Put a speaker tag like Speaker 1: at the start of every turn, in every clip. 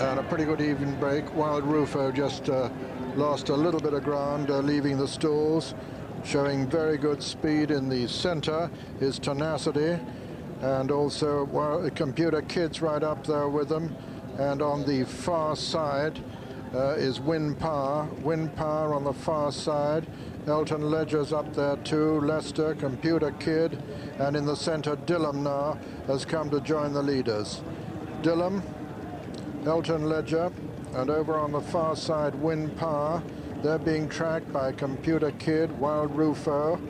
Speaker 1: and a pretty good even break. Wild Rufo just lost a little bit of ground leaving the stalls, showing very good speed in the center, his tenacity, and also Computer Kid's right up there with them. And on the far side is Win Power on the far side. Elton Ledger's up there too, Lester, Computer Kid, and in the center Dillon now has come to join the leaders. Dillon, Elton Ledger, and over on the far side Win Power. They're being tracked by Computer Kid, Wild Rufo.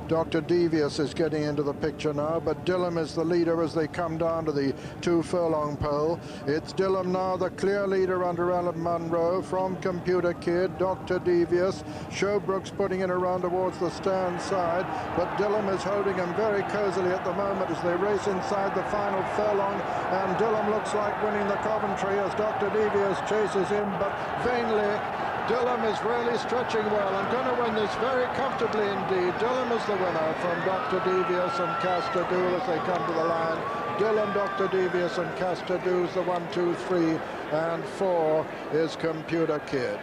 Speaker 1: Dr. Devious is getting into the picture now, but Dillon is the leader as they come down to the 2 furlong pole. It's Dillon now, the clear leader under Alan Munro from Computer Kid, Dr. Devious. Showbrooks putting in around towards the stand side, but Dillon is holding him very cozily at the moment as they race inside the final furlong, and Dillon looks like winning the Coventry as Dr. Devious chases him, but vainly. Dillon is really stretching well and going to win this very comfortably indeed. Dillon is the winner from Dr. Devious and Castadoul as they come to the line. Dillon, Dr. Devious and Castadoul's the 1, 2, 3, and 4 is Computer Kid.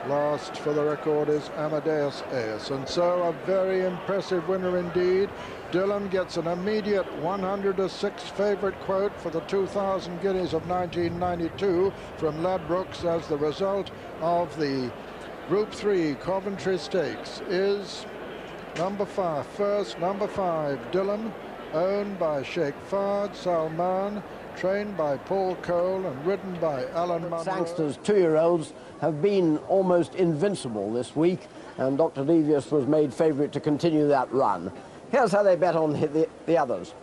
Speaker 1: Last for the record is Amadeus Ace, and so a very impressive winner indeed. Dillon gets an immediate 100-6 favourite quote for the 2,000 guineas of 1992 from Ladbrokes as the result of the Group 3 Coventry Stakes is number 5, Dillon, owned by Sheikh Fahd Salman, trained by Paul Cole and ridden by Alan Munro.
Speaker 2: Sangsters, 2-year-olds, have been almost invincible this week, and Dr. Devious was made favourite to continue that run. Here's how they bet on the others.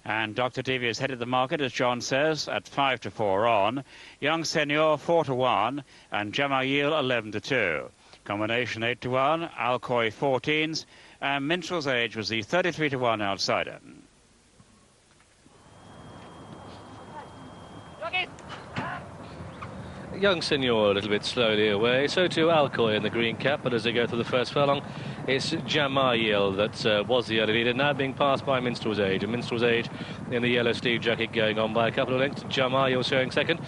Speaker 3: And Dr. Devious headed the market, as John says, at 5 to 4 on. Young Senior 4 to 1, and Jamayil 11 to 2. Combination 8 to 1, Alcoy 14s, and Minstrel's Age was the 33 to 1 outsider.
Speaker 4: Young Senior a little bit slowly away, so too Alcoy in the green cap, but as they go through the first furlong, it's Jamayil that was the early leader, now being passed by Minstrel's Age, and Minstrel's Age in the yellow sleeve jacket going on by a couple of lengths. Jamayil showing second.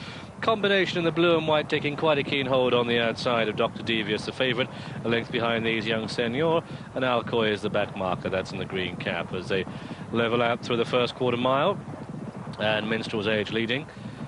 Speaker 4: Combination in the blue and white taking quite a keen hold on the outside of Dr. Devious, the favourite, a length behind these Young Senior, and Alcoy is the back marker, that's in the green cap, as they level out through the first quarter mile, and Minstrel's Age leading.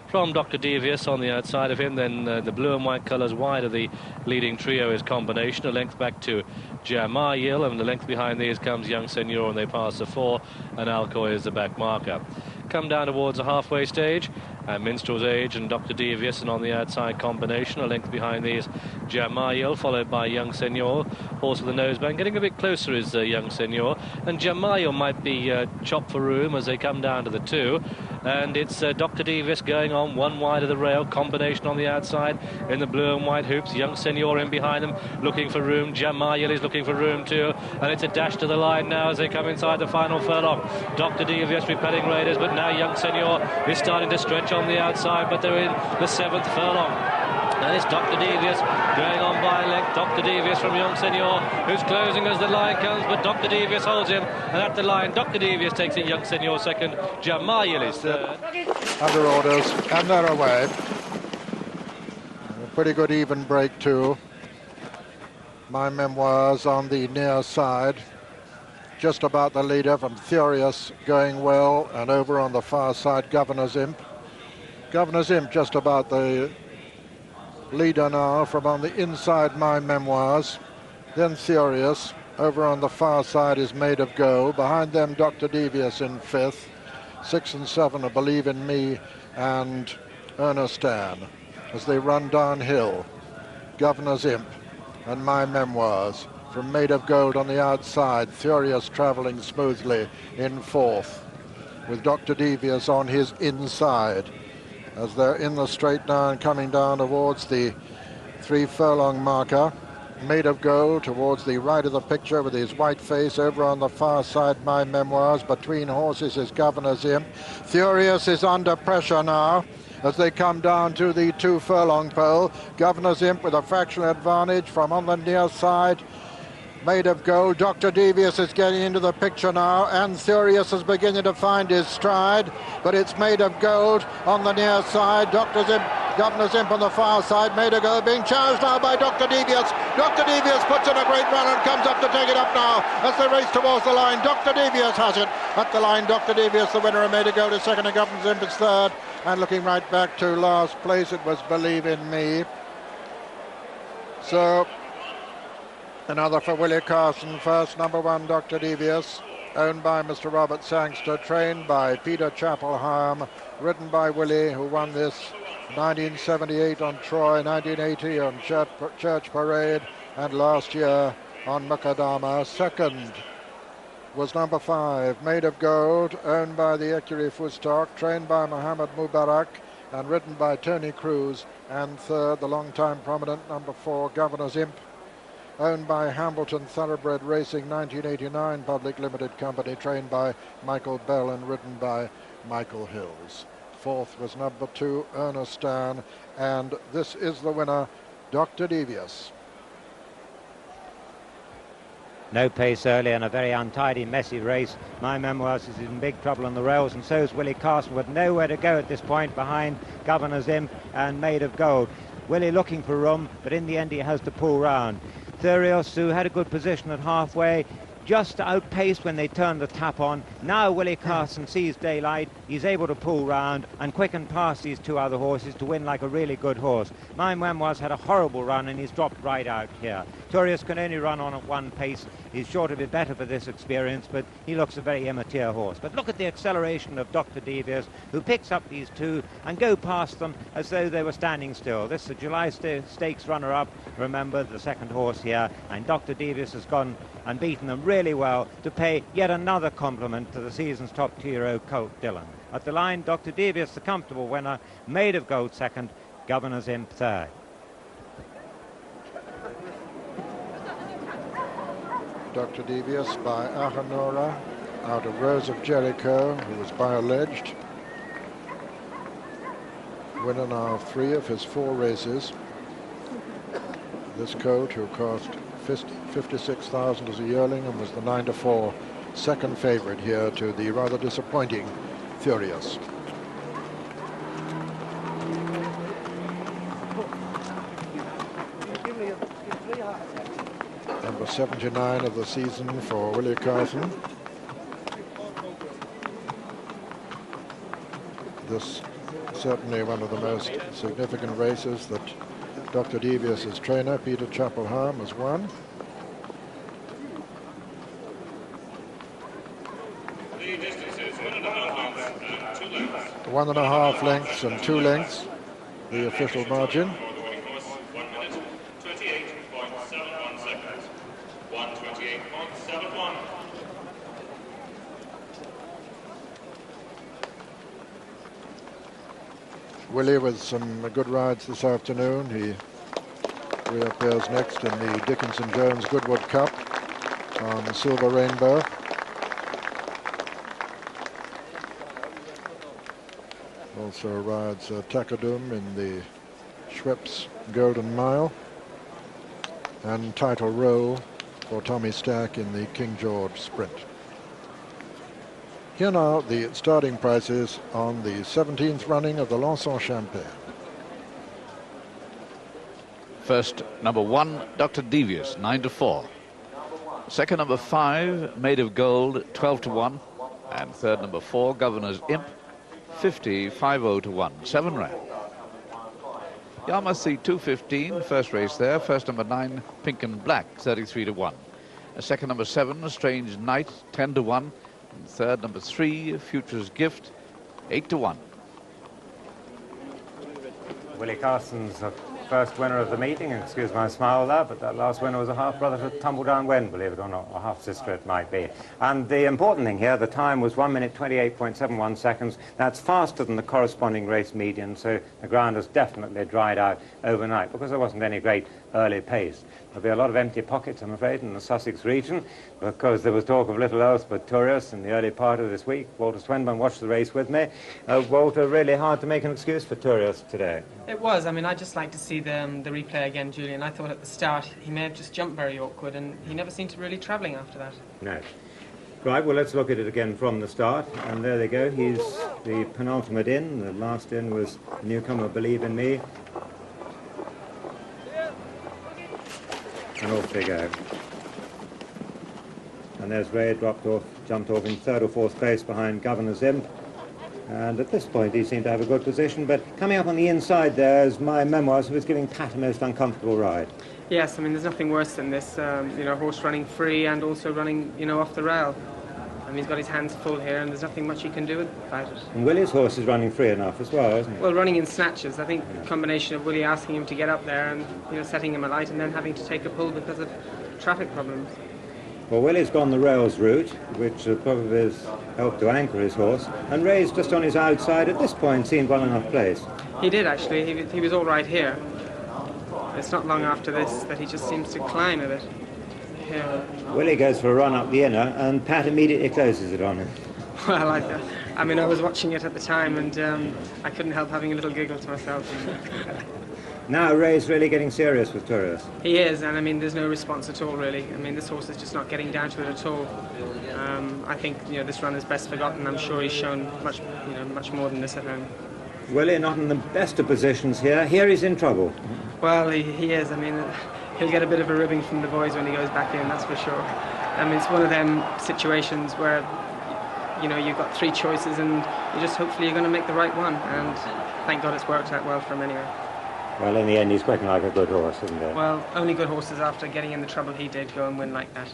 Speaker 4: From Dr. Devious on the outside of him, then the blue and white colours wide of the leading trio is Combination, a length back to Jamayil, and the length behind these comes Young Senior, and they pass the 4, and Alcoy is the back marker. Come down towards the halfway stage, and Minstrel's Age and Dr. Devious, and on the outside Combination, a length behind these Jamayil, followed by Young Senior. Horse with the noseband, getting a bit closer is Young Senior, and Jamayil might be chopped for room as they come down to the 2, and it's Dr. Devious going on one wide of the rail, Combination on the outside in the blue and white hoops, Young Senior in behind them looking for room, Jamayil is looking for room too, and it's a dash to the line now as they come inside the final furlong. Dr. Devious repelling Raiders, but now Young Senior is starting to stretch on the outside, but they're in the 7th furlong. And it's Dr. Devious going on by a length. Dr. Devious from Young Senior, who's closing as the line comes, but Dr. Devious holds him, and at the line Dr. Devious takes it, Young Senior second, Jamayil is third.
Speaker 1: Under orders, and they're away. A pretty good even break too. My Memoirs on the near side, just about the leader from Furious going well, and over on the far side Governor's Imp. Governor's Imp just about the leader now from on the inside My Memoirs, then Furious. Over on the far side is Made of Gold. Behind them Dr. Devious in 5th. 6 and 7 are Believe in Me and Ernestan as they run downhill. Governor's Imp and My Memoirs. From Made of Gold on the outside, Furious travelling smoothly in 4th, with Dr. Devious on his inside as they're in the straight now and coming down towards the 3 furlong marker. Made of Gold towards the right of the picture with his white face. Over on the far side, My Memoirs. Between horses is Governor's Imp. Furious is under pressure now as they come down to the 2 furlong pole. Governor's Imp with a fractional advantage from on the near side. Made of Gold. Dr. Devious is getting into the picture now, and Furious is beginning to find his stride, but it's Made of Gold on the near side. Governor's Imp on the far side. Made of Gold being challenged now by Dr. Devious. Dr. Devious puts in a great run and comes up to take it up now as they race towards the line. Dr. Devious has it at the line. Dr. Devious, the winner, and Made of Gold is second, and Governor's Imp is third. And looking right back to last place, it was Believe in Me. So another for Willie Carson. First, number 1, Dr. Devious, owned by Mr. Robert Sangster, trained by Peter Chapelham, ridden by Willie, who won this 1978 on Troy, 1980 on Church Parade, and last year on Macadama. Second was number 5, Made of Gold, owned by the Ecurie Fustok, trained by Mohammed Mubarak, and ridden by Tony Cruz. And third, the long-time prominent number 4, Governor's Imp, owned by Hambleton Thoroughbred Racing, 1989 Public Limited Company, trained by Michael Bell and ridden by Michael Hills. Fourth was number 2, Ernest Stan, and this is the winner, Dr. Devious.
Speaker 5: No pace early and a very untidy, messy race. My Memoirs is in big trouble on the rails, and so is Willie Carson, with nowhere to go at this point behind Governor's Imp and Made of Gold. Willie looking for room, but in the end he has to pull round. Thurios, who had a good position at halfway, just outpaced when they turned the tap on. Now Willie Carson sees daylight. He's able to pull round and quicken past these 2 other horses to win like a really good horse. My Memoirs had a horrible run and he's dropped right out here. Thurios can only run on at 1 pace. He's sure to be better for this experience, but he looks a very immature horse. But look at the acceleration of Dr. Devious, who picks up these 2 and go past them as though they were standing still. This is the July Stakes runner-up, remember, the second horse here, and Dr. Devious has gone and beaten them really well to pay yet another compliment to the season's top hero, Colt Dillon. At the line, Dr. Devious, the comfortable winner, Made of Gold second, Governor's Imp third.
Speaker 1: Dr. Devious by Ahanora out of Rose of Jericho, who was by-alleged. Winner now of 3 of his 4 races. This colt, who cost 56,000 as a yearling and was the 9-4 second favorite here to the rather disappointing Furious. Number 79 of the season for Willie Carson. This certainly one of the most significant races that Dr. Devious' trainer, Peter Chapelham, has won.
Speaker 6: The distance is 1.5 lengths and 2 lengths.
Speaker 1: 1.5 lengths and 2 lengths, the official margin.
Speaker 6: For the winning horse, 1 minute, 28.71 seconds. 1:28.71.
Speaker 1: Willie with some good rides this afternoon. He reappears next in the Dickinson Jones Goodwood Cup on Silver Rainbow. Also rides Takadum in the Schweppes Golden Mile, and Title Roll for Tommy Stack in the King George Sprint. Here now the starting prices on the 17th running of the Lançon-Champagne.
Speaker 7: First, number 1, Dr. Devious, 9-4. Second, number 5, Made of Gold, 12-1. And third, number 4, Governor's Imp, 50-50-1. 7 round. Yarmouth 215, first race there. First, number 9, Pink and Black, 33-1. Second, number 7, Strange Night, 10-1. And third, number 3, Future's Gift, 8-1.
Speaker 5: Willie Carson's the first winner of the meeting. Excuse my smile there, but that last winner was a half-brother to Tumbledown Wen, believe it or not, or half-sister it might be. And the important thing here, the time was 1 minute 28.71 seconds. That's faster than the corresponding race median, so the ground has definitely dried out overnight because there wasn't any great early pace. There'll be a lot of empty pockets, I'm afraid, in the Sussex region, because there was talk of little else but tourists in the early part of this week. Walter Swinburne watched the race with me. Walter, really hard to make an excuse for tourists today.
Speaker 8: It was. I mean, I'd just like to see the replay again, Julian. I thought at the start he may have just jumped very awkward, and he never seemed to really travelling after that.
Speaker 5: No. Right, well, let's look at it again from the start. And there they go. He's the penultimate in. The last in was newcomer Believe in Me. And off they go. And there's Ray jumped off in third or fourth place behind Governor's Imp. And at this point he seemed to have a good position, but coming up on the inside there, as my memoirs, was giving Pat a most uncomfortable ride.
Speaker 8: Yes, I mean, there's nothing worse than this, horse running free and also running, off the rail. I mean, he's got his hands full here, and there's nothing much he can do about it.
Speaker 5: And Willie's horse is running free enough as well, isn't he?
Speaker 8: Well, running in snatches. I think the combination of Willie asking him to get up there and, setting him alight, and then having to take a pull because of traffic problems.
Speaker 5: Well, Willie's gone the rails route, which probably has helped to anchor his horse, and Ray's just on his outside at this point seemed well enough placed.
Speaker 8: He did, actually. He was all right here. It's not long after this that he just seems to climb a bit. Yeah.
Speaker 5: Willie goes for a run up the inner, and Pat immediately closes it on him.
Speaker 8: Well, I was watching it at the time, and I couldn't help having a little giggle to myself.
Speaker 5: Now Ray's really getting serious with tourists.
Speaker 8: He is, and I mean, there's no response at all, really. I mean, this horse is just not getting down to it at all. I think, this run is best forgotten. I'm sure he's shown much more than this at home.
Speaker 5: Willie not in the best of positions here. Here he's in trouble.
Speaker 8: Well, he is. I mean, he'll get a bit of a ribbing from the boys when he goes back in, that's for sure. I mean, it's one of them situations where, you've got three choices and hopefully you're going to make the right one. And thank God it's worked out well for him anyway.
Speaker 5: Well, in the end, he's quite like a good horse, isn't he?
Speaker 8: Well, only good horses after getting in the trouble he did go and win like that.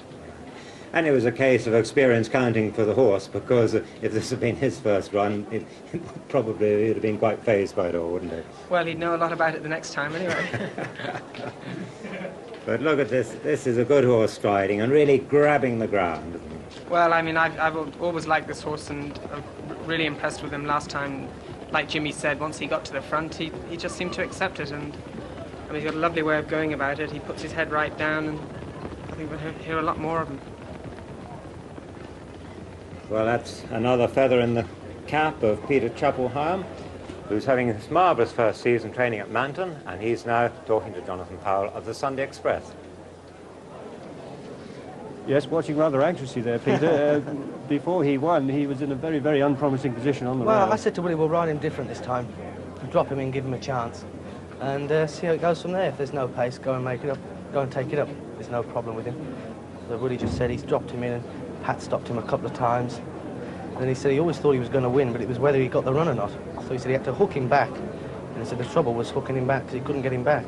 Speaker 5: And it was a case of experience counting for the horse, because if this had been his first run, it probably would have been quite fazed by it all, wouldn't it?
Speaker 8: Well, he'd know a lot about it the next time anyway.
Speaker 5: But look at this. This is a good horse striding and really grabbing the ground, isn't it?
Speaker 8: Well, I mean, I've always liked this horse, and really impressed with him last time. Like Jimmy said, once he got to the front, he just seemed to accept it, and he's got a lovely way of going about it. He puts his head right down, and I think we'll hear a lot more of him.
Speaker 5: Well, that's another feather in the cap of Peter Chapelheim, who's having his marvellous first season training at Manton, and he's now talking to Jonathan Powell of the Sunday Express.
Speaker 9: Yes, watching rather anxiously there, Peter. Before he won, he was in a very, very unpromising position on the rail.
Speaker 10: Well, I said to Willie, we'll ride him different this time. Drop him in, give him a chance, and see how it goes from there. If there's no pace, go and make it up. Go and take it up. There's no problem with him. So Willie just said he's dropped him in, and Pat stopped him a couple of times. And then he said he always thought he was going to win, but it was whether he got the run or not. So he said he had to hook him back. And he said the trouble was hooking him back because he couldn't get him back.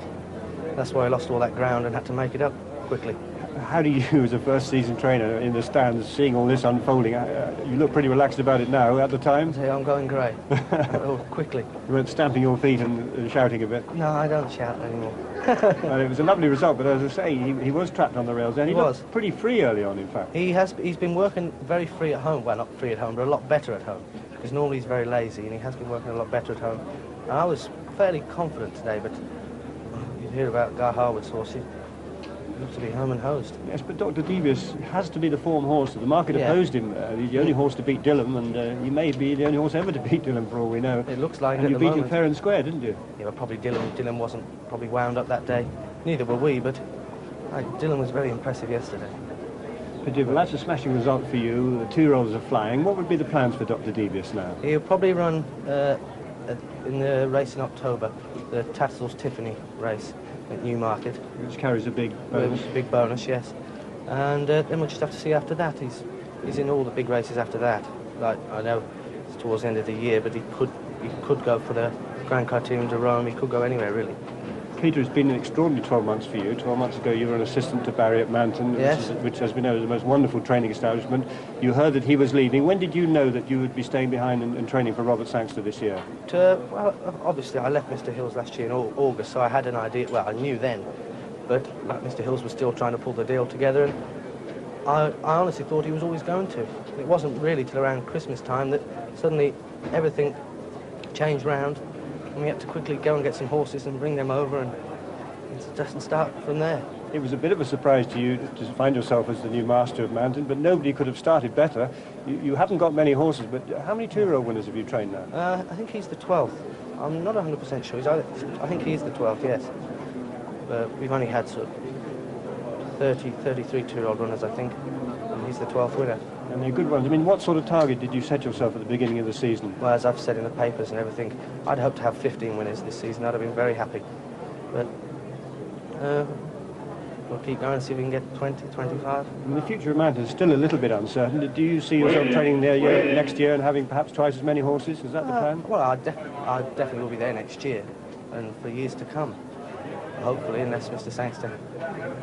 Speaker 10: That's why he lost all that ground and had to make it up quickly.
Speaker 9: How do you, as a first-season trainer in the stands, seeing all this unfolding, you look pretty relaxed about it now. At the time?
Speaker 10: I'm going grey. Quickly.
Speaker 9: You weren't stamping your feet and shouting a bit?
Speaker 10: No, I don't shout anymore.
Speaker 9: Well, it was a lovely result, but as I say, he was trapped on the rails, and he was pretty free early on, in fact.
Speaker 10: He's been working very free at home. Well, not free at home, but a lot better at home. Because normally he's very lazy, and he has been working a lot better at home. And I was fairly confident today, but you hear about Guy Harwood's horse. Looks to be home and hosed.
Speaker 9: Yes, but Dr. Devious has to be the form horse. The market opposed him. He's the only horse to beat Dillon, and he may be the only horse ever to beat Dillon, for all we know.
Speaker 10: It looks like.
Speaker 9: And you beat him fair and square, didn't you?
Speaker 10: Yeah, but probably Dillon wasn't probably wound up that day. Neither were we, but Dillon was very impressive yesterday.
Speaker 9: But well, that's a smashing result for you. The 2-year-olds are flying. What would be the plans for Dr. Devious now?
Speaker 10: He'll probably run in the race in October, the Tatzel's Tiffany race at Newmarket.
Speaker 9: Which carries a big bonus.
Speaker 10: Big bonus, yes. And then we'll just have to see after that. He's in all the big races after that. Like, I know it's towards the end of the year, but he could go for the Grand Criterium de Rome. He could go anywhere, really.
Speaker 9: Peter, it's been an extraordinary 12 months for you. 12 months ago, you were an assistant to Barry at Manton,
Speaker 10: yes.
Speaker 9: which as we know is the most wonderful training establishment. You heard that he was leaving. When did you know that you would be staying behind and training for Robert Sangster this year?
Speaker 10: Well, obviously, I left Mr. Hills last year in August, so I had an idea. Well, I knew then, but like Mr. Hills was still trying to pull the deal together, and I honestly thought he was always going to. It wasn't really till around Christmas time that suddenly everything changed round. And we had to quickly go and get some horses and bring them over and just start from there.
Speaker 9: It was a bit of a surprise to you to find yourself as the new master of Manton, but nobody could have started better. You haven't got many horses, but how many 2-year-old winners have you trained now?
Speaker 10: I think he's the 12th. I'm not 100% sure. I think he is the 12th, yes. But we've only had sort of 33 two-year-old runners, I think, and he's the 12th winner.
Speaker 9: And they're good ones. I mean, what sort of target did you set yourself at the beginning of the season?
Speaker 10: Well, as I've said in the papers and everything, I'd hoped to have 15 winners this season. I'd have been very happy. But we'll keep going and see if we can get 20, 25.
Speaker 9: And the future of mountain is still a little bit uncertain. Do you see yourself training there next year and having perhaps twice as many horses? Is that the plan?
Speaker 10: Well, I definitely will be there next year and for years to come. Hopefully, unless Mr. Sangster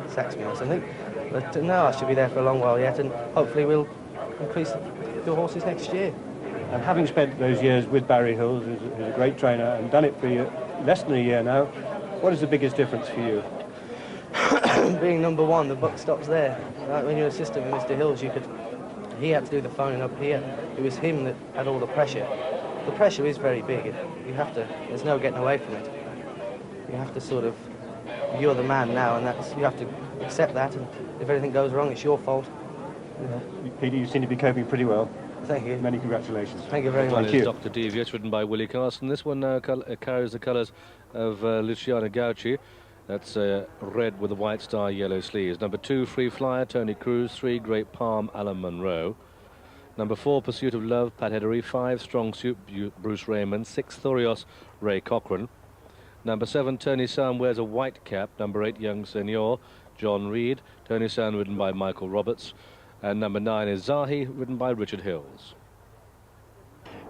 Speaker 10: sacks me or something. But no, I should be there for a long while yet, and hopefully we'll increase the horses next year.
Speaker 9: And having spent those years with Barry Hills, who's a great trainer, and done it for less than a year now, what is the biggest difference for you?
Speaker 10: Being number one, the buck stops there. Like when you're assistant with Mr. Hills, he had to do the phoning up here. It was him that had all the pressure. The pressure is very big. There's no getting away from it. You have to sort of, you're the man now, and you have to accept that, and if anything goes wrong, it's your fault.
Speaker 9: Peter, you seem to be coping pretty well.
Speaker 10: Thank you.
Speaker 9: Many congratulations.
Speaker 10: Thank you very much.
Speaker 4: Thank you. Dr. Devious, ridden by Willie Carson. This one now carries the colours of Luciano Gauci. That's red with a white star, yellow sleeves. Number 2, Free Flyer, Tony Cruz. 3, Great Palm, Alan Monroe. Number 4, Pursuit of Love, Pat Heddery. 5, Strong Suit, Bruce Raymond. 6, Thorios, Ray Cochran. Number 7, Tony San wears a white cap. Number 8, Young Senor, John Reed. Tony San ridden by Michael Roberts. And number 9 is Zahi, ridden by Richard Hills.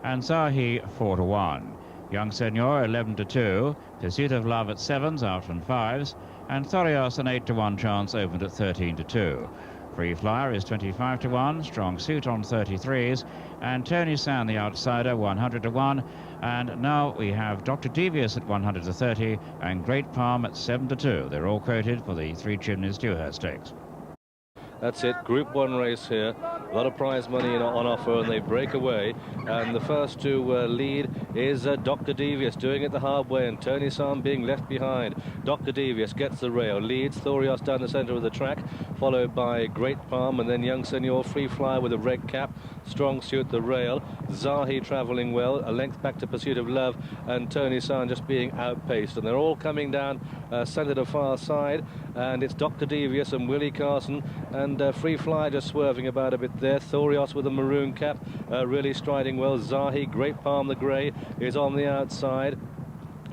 Speaker 3: And Zahi 4-1. Young Senor 11-2. Pursuit of Love at 7s, out and 5s. And Thorios an 8-1 chance opened at 13-2. Free Flyer is 25-1. Strong Suit on 33s. And Tony San, the outsider, 100-1. And now we have Dr. Devious at 100-30 and Great Palm at 7-2. They're all quoted for the Three Chimneys Dewhurst Stakes.
Speaker 4: That's it, Group 1 race here. A lot of prize money on offer, and they break away. And the first to lead is Dr. Devious, doing it the hard way, and Tony San being left behind. Dr. Devious gets the rail, leads Thorios down the centre of the track, followed by Great Palm, and then Young Senor, Free Fly with a red cap, Strong Suit the rail, Zahi travelling well, a length back to Pursuit of Love, and Tony San just being outpaced. And they're all coming down centre to far side, and it's Dr. Devious and Willie Carson, and Free Fly just swerving about a bit there. Thorios with a maroon cap, really striding well. Zahi, Great Palm the grey, is on the outside.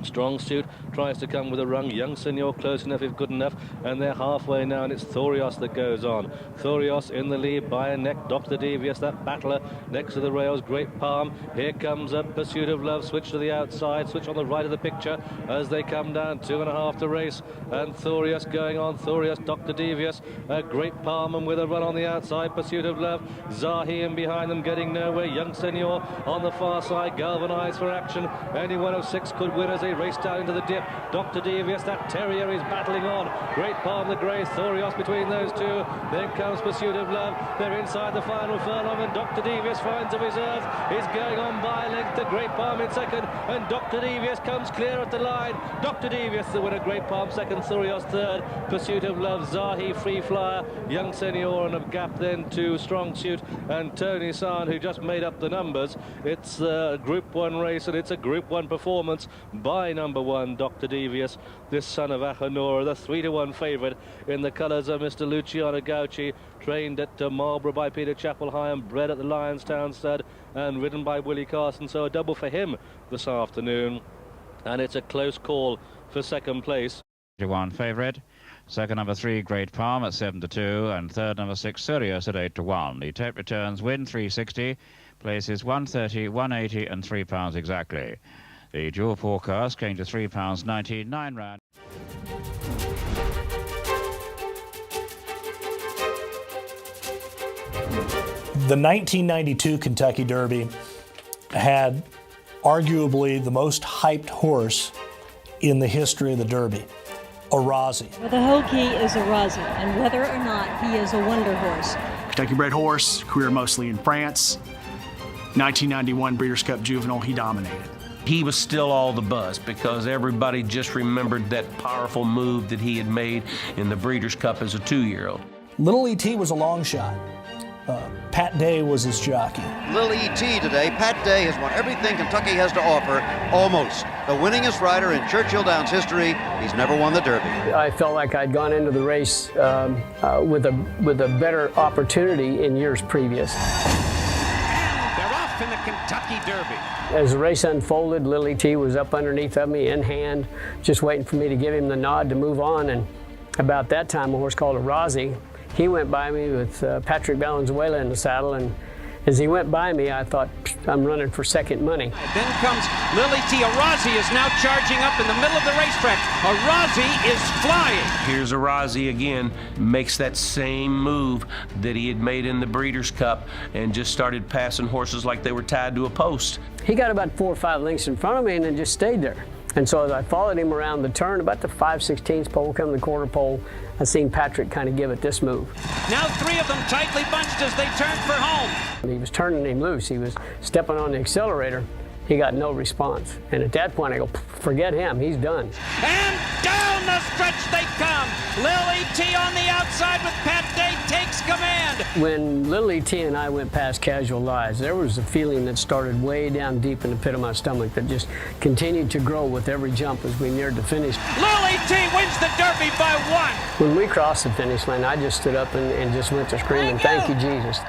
Speaker 4: Strong Suit tries to come with a rung. Young Senor close enough if good enough, and they're halfway now, and it's Thorios that goes on. Thorios in the lead by a neck. Dr. Devious, that battler next to the rails. Great Palm. Here comes a Pursuit of Love. Switch to the outside, switch on the right of the picture as they come down. 2.5 to race, and Thorios going on. Thorios, Dr. Devious, Great Palm, and with a run on the outside. Pursuit of Love. Zahi in behind them, getting nowhere. Young Senor on the far side, galvanised for action. Any one of 6 could win as they race down into the dip. Dr. Devious, that terrier, is battling on. Great Palm the grey, Thorios between those two. Then comes Pursuit of Love. They're inside the final furlong, and Dr. Devious finds a reserve. He's going on by a length to Great Palm in second, and Dr. Devious comes clear at the line. Dr. Devious the winner, Great Palm second, Thorios third. Pursuit of Love, Zahi, Free Flyer, Young Senor, and a gap then to Strong Suit and Tony San, who just made up the numbers. It's a Group 1 race, and it's a Group 1 performance by number 1, Dr. Devious, this son of Ahanora, the 3-1 favourite in the colours of Mr. Luciano Gauci, trained at Marlborough by Peter Chapel-High and bred at the Lionstown Stud and ridden by Willie Carson, so a double for him this afternoon. And it's a close call for second place.
Speaker 3: 1 favourite. Second, number 3, Great Palm at 7-2, and third, number 6, Sirius at 8-1. The tape returns win 360, places 130, 180 and £3 exactly. The dual forecast came to £3.99 rand.
Speaker 11: The 1992 Kentucky Derby had arguably the most hyped horse in the history of the Derby, Arazi.
Speaker 12: Well, the whole key is Arazi, and whether or not he is a wonder horse.
Speaker 13: Kentucky bred horse, career mostly in France. 1991 Breeders' Cup Juvenile, he dominated.
Speaker 14: He was still all the buzz because everybody just remembered that powerful move that he had made in the Breeders' Cup as a 2-year-old.
Speaker 11: Little E.T. was a long shot. Pat Day was his jockey.
Speaker 15: Lily T today. Pat Day has won everything Kentucky has to offer, almost. The winningest rider in Churchill Downs history. He's never won the Derby.
Speaker 16: I felt like I'd gone into the race with a better opportunity in years previous.
Speaker 17: And they're off in the Kentucky Derby.
Speaker 16: As the race unfolded, Lily T was up underneath of me in hand, just waiting for me to give him the nod to move on. And about that time, a horse called Arazi, he went by me with Patrick Valenzuela in the saddle, and as he went by me, I thought, I'm running for second money.
Speaker 17: Then comes Lily T. Arazi is now charging up in the middle of the racetrack. Arazi is flying.
Speaker 14: Here's Arazi again, makes that same move that he had made in the Breeders' Cup and just started passing horses like they were tied to a post.
Speaker 16: He got about 4 or 5 lengths in front of me and then just stayed there. And so as I followed him around the turn, about the 5/16 pole, come the quarter pole, I seen Patrick kind of give it this move.
Speaker 17: Now 3 of them tightly bunched as they turned for home.
Speaker 16: He was turning him loose. He was stepping on the accelerator. He got no response. And at that point, I go, forget him. He's done.
Speaker 17: And down the stretch they come. Lily T on the outside with Pat Day takes command.
Speaker 16: When Lily T and I went past Casual Lies, there was a feeling that started way down deep in the pit of my stomach that just continued to grow with every jump as we neared the finish.
Speaker 17: Lily T wins the Derby by 1.
Speaker 16: When we crossed the finish line, I just stood up and just went to screaming, thank you, Jesus.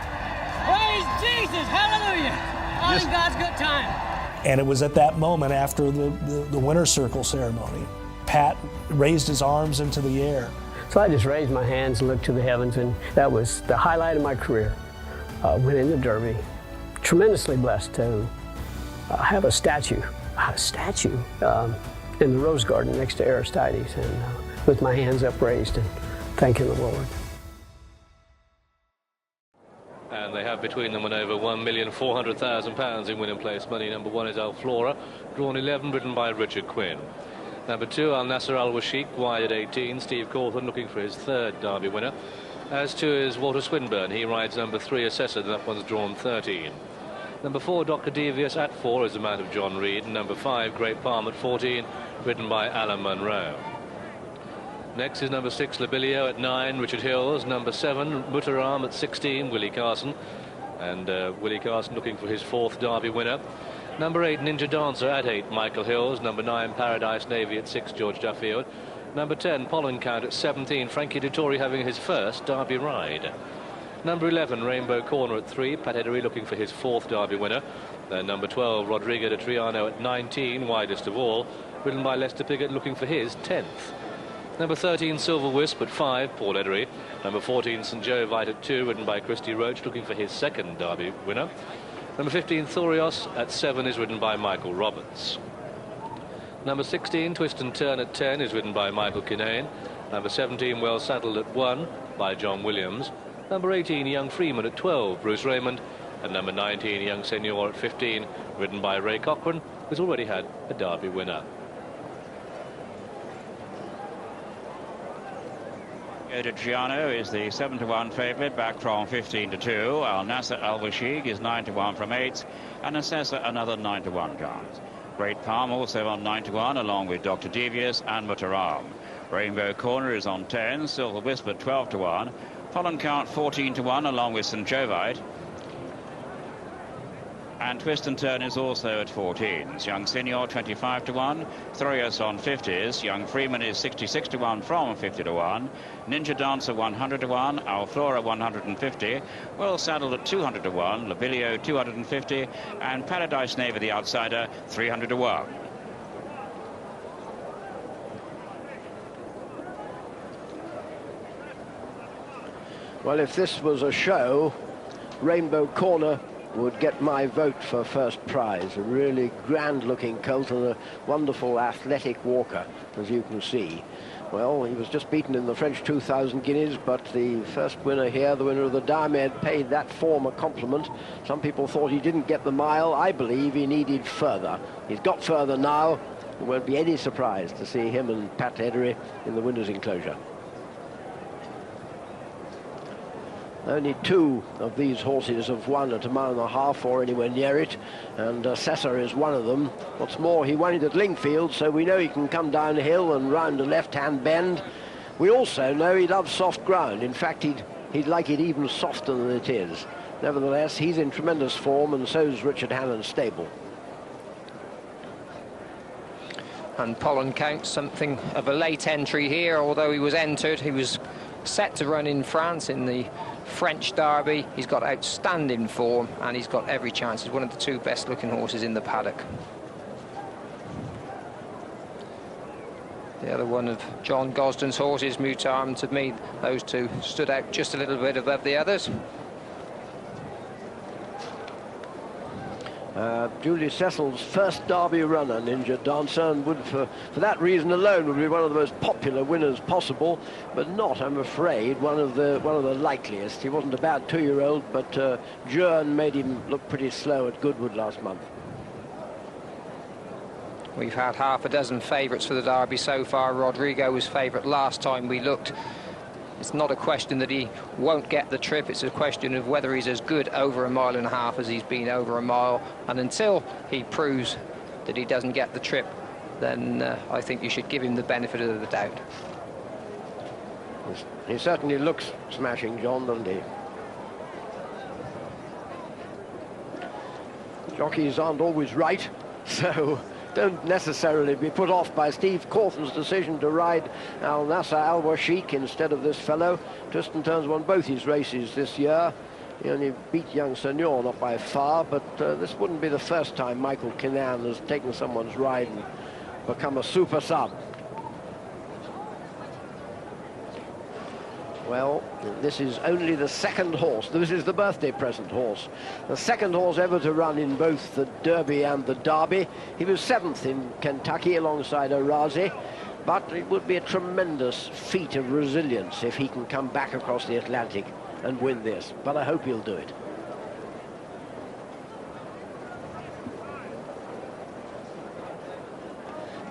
Speaker 18: Praise Jesus, hallelujah. All in God's good time.
Speaker 11: And it was at that moment after the winner's circle ceremony, Pat raised his arms into the air.
Speaker 16: So I just raised my hands and looked to the heavens, and that was the highlight of my career, winning the Derby. Tremendously blessed to have a statue in the Rose Garden next to Aristides, and with my hands upraised and thanking the Lord.
Speaker 4: And they have between them an over £1,400,000 in winning place money. Number 1 is Alflora, drawn 11, ridden by Richard Quinn. Number 2, Al Nasser Al Washik, wide at 18. Steve Cawthon looking for his 3rd Derby winner. As 2 is Walter Swinburne. He rides number 3, Assessor. That one's drawn 13. Number 4, Dr. Devious at 4 is the man of John Reed. And number 5, Great Palm at 14, ridden by Alan Munro. Next is number 6, Labilio at 9, Richard Hills. Number 7, Mutaram at 16, Willie Carson. And Willie Carson looking for his 4th Derby winner. Number 8, Ninja Dancer at 8, Michael Hills. Number 9, Paradise Navy at 6, George Duffield. Number 10, Pollen Count at 17, Frankie Dettori having his 1st Derby ride. Number 11, Rainbow Corner at 3, Pat Edery looking for his 4th Derby winner. Then number 12, Rodrigo de Triano at 19, widest of all, ridden by Lester Piggott looking for his 10th. Number 13, Silver Wisp at 5, Paul Edery. Number 14, St. Jovite at 2, ridden by Christy Roach, looking for his 2nd Derby winner. Number 15, Thorios at 7 is ridden by Michael Roberts. Number 16, Twist and Turn at 10 is ridden by Michael Kinane. Number 17, Well Saddled at 1 by John Williams. Number 18, Young Freeman at 12, Bruce Raymond. And number 19, Young Senior at 15, ridden by Ray Cochran, who's already had a Derby winner.
Speaker 3: Giano is the 7-to-1 favourite, back from 15-2. Al Nasser Al Washik is 9-to-1 from 8, and Assessor another 9-to-1 chance. Great Palm also on 9-to-1, along with Dr. Devious and Mutaram. Rainbow Corner is on 10, Silver Whisper 12-to-1, Pollen Count 14-to-1, along with St. Jovite. And Twist and Turn is also at 14s. Young Senior 25-to-1, Thorios on 50s. Young Freeman is 66-to-1 from 50-to-1. Ninja Dancer 100-to-1. Alflora 150. Well Saddled at 200-to-1. Labilio 250. And Paradise Navy, the outsider, 300-to-1.
Speaker 2: Well, if this was a show, Rainbow Corner would get my vote for first prize. A really grand-looking colt and a wonderful athletic walker, as you can see. Well, he was just beaten in the French 2,000 guineas, but the first winner here, the winner of the Diomed, paid that form a compliment. Some people thought he didn't get the mile. I believe he needed further. He's got further now. There won't be any surprise to see him and Pat Edery in the winner's enclosure. Only 2 of these horses have won at 1.5 miles or anywhere near it, and Assessor is one of them. What's more, he won it at Lingfield, so we know he can come downhill and round a left-hand bend. We also know he loves soft ground. In fact, he'd he'd like it even softer than it is. Nevertheless, he's in tremendous form, and so's Richard Hannon's stable.
Speaker 19: And Pollen counts something of a late entry here, although he was entered. He was set to run in France in the French Derby. He's got outstanding form, and he's got every chance. He's one of the two best looking horses in the paddock. The other one of John Gosden's horses, Mutarm, to me, those two stood out just a little bit above the others.
Speaker 2: Julius Cecil's first Derby run, an injured dancer, and would, for that reason alone, would be one of the most popular winners possible, but not, I'm afraid, one of the likeliest. He wasn't a bad 2-year-old, but Jern made him look pretty slow at Goodwood last month.
Speaker 19: We've had half a dozen favourites for the Derby so far. Rodrigo was favourite last time we looked. It's not a question that he won't get the trip, it's a question of whether he's as good over 1.5 miles as he's been over a mile. And until he proves that he doesn't get the trip, then I think you should give him the benefit of the doubt.
Speaker 2: He certainly looks smashing, John, doesn't he? Jockeys aren't always right, so don't necessarily be put off by Steve Cawthon's decision to ride Al Nasser Al Washiq instead of this fellow. Tristan Turns won both his races this year. He only beat young Seigneur, not by far, but this wouldn't be the first time Michael Kinnan has taken someone's ride and become a super sub. Well, this is only the second horse. This is the birthday present horse. The second horse ever to run in both the Derby and the Derby. He was 7th in Kentucky alongside Orazi, but it would be a tremendous feat of resilience if he can come back across the Atlantic and win this. But I hope he'll do it.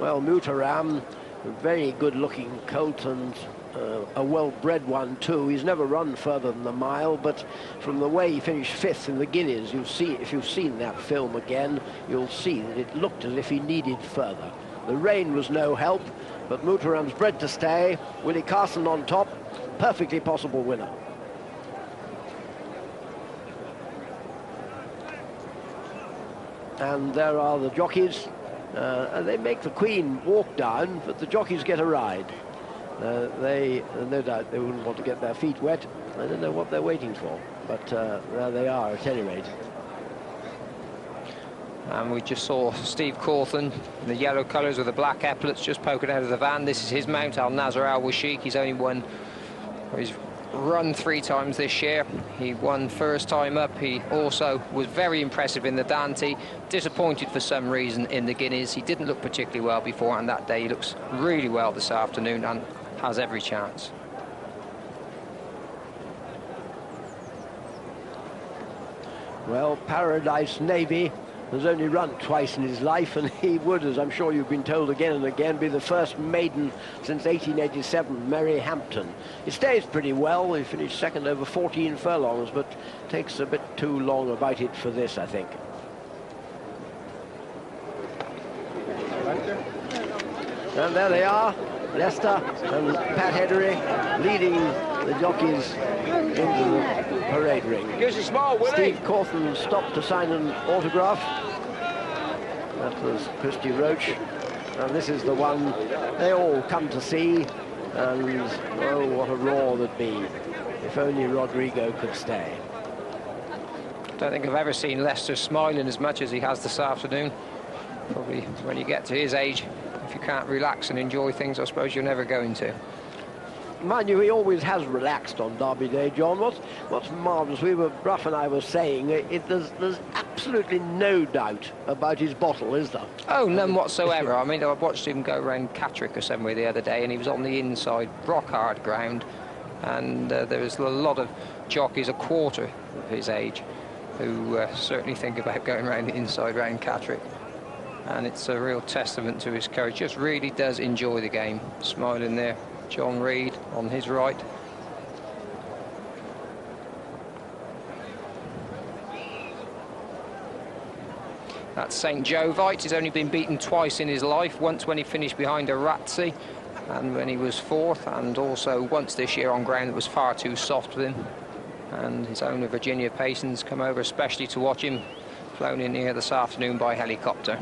Speaker 2: Well, Mutarram, a very good-looking colt, and a well-bred one too. He's never run further than 1 mile, but from the way he finished 5th in the Guineas, you'll see, if you've seen that film again, you'll see that it looked as if he needed further. The rain was no help, but Mutarram's bred to stay. Willie Carson on top, perfectly possible winner. And there are the jockeys. They make the Queen walk down, but the jockeys get a ride. They, no doubt, they wouldn't want to get their feet wet. I don't know what they're waiting for, but there they are at any rate.
Speaker 19: And we just saw Steve Cawthon in the yellow colours with the black epaulets just poking out of the van. This is his mount, Al Nasser Al Washiq. He's only won, he's run 3 times this year. He won first time up. He also was very impressive in the Dante. Disappointed for some reason in the Guineas. He didn't look particularly well before, and that day he looks really well this afternoon and has every chance.
Speaker 2: Well, Paradise Navy has only run twice in his life, and he would, as I'm sure you've been told again and again, be the first maiden since 1887, Mary Hampton. He stays pretty well. He finished 2nd over 14 furlongs, but takes a bit too long about it for this, I think. And there they are, Leicester and Pat Heddery leading the jockeys into the parade ring.
Speaker 20: Gives a smile, Willie.
Speaker 2: Steve Cawthon stopped to sign an autograph. That was Christy Roach. And this is the one they all come to see. And, oh, what a roar that'd be if only Rodrigo could stay.
Speaker 19: I don't think I've ever seen Leicester smiling as much as he has this afternoon. Probably when you get to his age, if you can't relax and enjoy things, I suppose you're never going to.
Speaker 2: Mind you, he always has relaxed on Derby Day, John. What's marvellous, Bruff and I were saying, there's absolutely no doubt about his bottle, is there?
Speaker 19: Oh, none whatsoever. I mean, I watched him go around Catterick or somewhere the other day, and he was on the inside, rock hard ground, and there was a lot of jockeys, a quarter of his age, who certainly think about going around the inside round Catterick. And it's a real testament to his courage. Just really does enjoy the game. Smiling there. John Reed on his right. That's St. Jovite. He's only been beaten twice in his life. Once when he finished behind Arazzi, and when he was fourth, and also once this year on ground that was far too soft for him. And his owner, Virginia Payson's, come over especially to watch him, flown in here this afternoon by helicopter.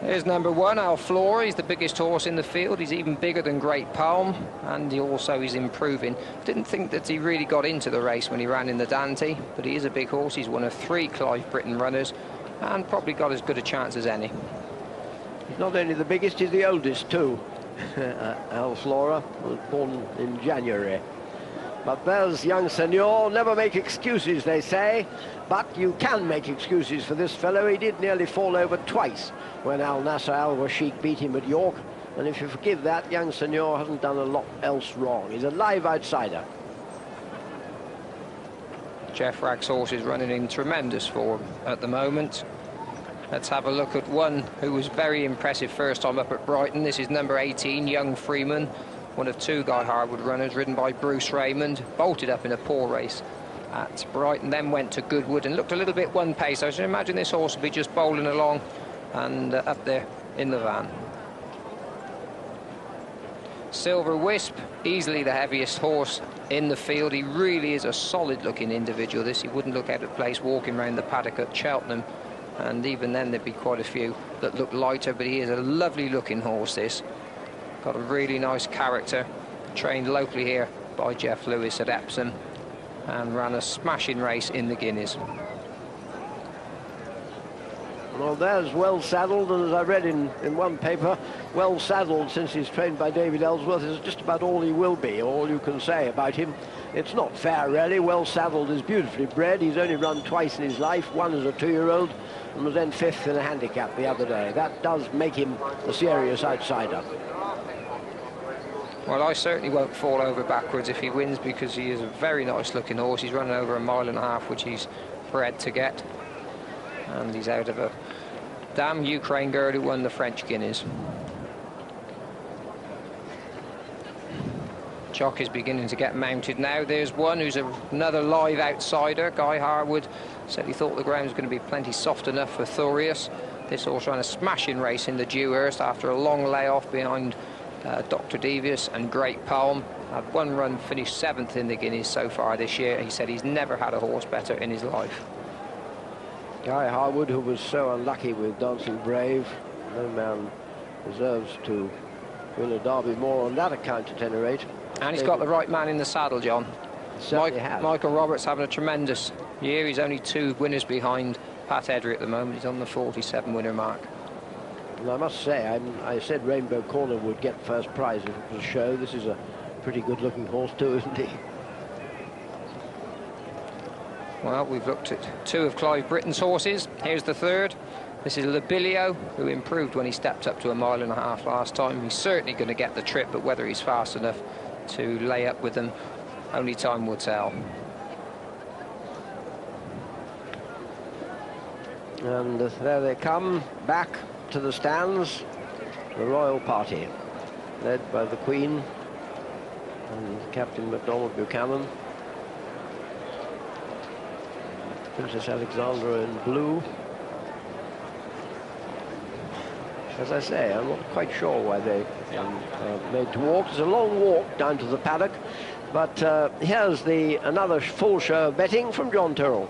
Speaker 19: Here's number 1, Al Flora. He's the biggest horse in the field. He's even bigger than Great Palm, and he also is improving. Didn't think that he really got into the race when he ran in the Dante, but he is a big horse. He's one of 3 Clive Britton runners, and probably got as good a chance as any.
Speaker 2: He's not only the biggest, he's the oldest too. Al Flora was born in January. But there's young Senor. Never make excuses, they say, but you can make excuses for this fellow. He did nearly fall over twice when Al Nasser Al Washiq beat him at York, and if you forgive that, young Senor hasn't done a lot else wrong. He's a live outsider.
Speaker 19: Jeff Ragg's horse is running in tremendous form at the moment. Let's have a look at one who was very impressive first time up at Brighton. This is number 18, Young Freeman, one of 2 Guy Harwood runners, ridden by Bruce Raymond. Bolted up in a poor race at Brighton, then went to Goodwood and looked a little bit one pace. I should imagine this horse will be just bowling along and up there in the van. Silver Wisp, easily the heaviest horse in the field. He really is a solid looking individual, this. He wouldn't look out of place walking around the paddock at Cheltenham, and even then there'd be quite a few that look lighter, but he is a lovely looking horse, this. Got a really nice character, trained locally here by Jeff Lewis at Epsom, and ran a smashing race in the Guineas.
Speaker 2: Well, there's well saddled, and as I read in one paper, well saddled since he's trained by David Ellsworth is just about all he will be, all you can say about him. It's not fair, really. Well saddled is beautifully bred. He's only run twice in his life, one as a 2-year-old, and was then 5th in a handicap the other day. That does make him a serious outsider.
Speaker 19: Well, I certainly won't fall over backwards if he wins, because he is a very nice looking horse. He's running over 1.5 miles, which he's bred to get. And he's out of a dam Ukraine girl who won the French Guineas. Jock is beginning to get mounted now. There's one who's another live outsider. Guy Harwood said he thought the ground was going to be plenty soft enough for Thorius. This horse ran a smashing race in the Dewhurst after a long layoff behind Dr. Devious and Great Palm. Had 1 run, finished 7th in the Guineas so far this year. He said he's never had a horse better in his life.
Speaker 2: Guy Harwood, who was so unlucky with Dancing Brave, no man deserves to win a derby more on that account at any rate.
Speaker 19: And he's got the right man in the saddle, John. Michael Roberts having a tremendous year. He's only 2 winners behind Pat Edry at the moment. He's on the 47 winner mark.
Speaker 2: Well, I must say, I said Rainbow Corner would get first prize if it was a show. This is a pretty good looking horse too, isn't he?
Speaker 19: Well, we've looked at 2 of Clive Britton's horses. Here's the 3rd. This is Labilio, who improved when he stepped up to 1.5 miles last time. He's certainly going to get the trip, but whether he's fast enough to lay up with them, only time will tell.
Speaker 2: And there they come, back to the stands, the royal party, led by the Queen and Captain MacDonald Buchanan. Princess Alexandra in blue. As I say, I'm not quite sure why they made to walk. It's a long walk down to the paddock, but here's another full show of betting from John Tyrrell.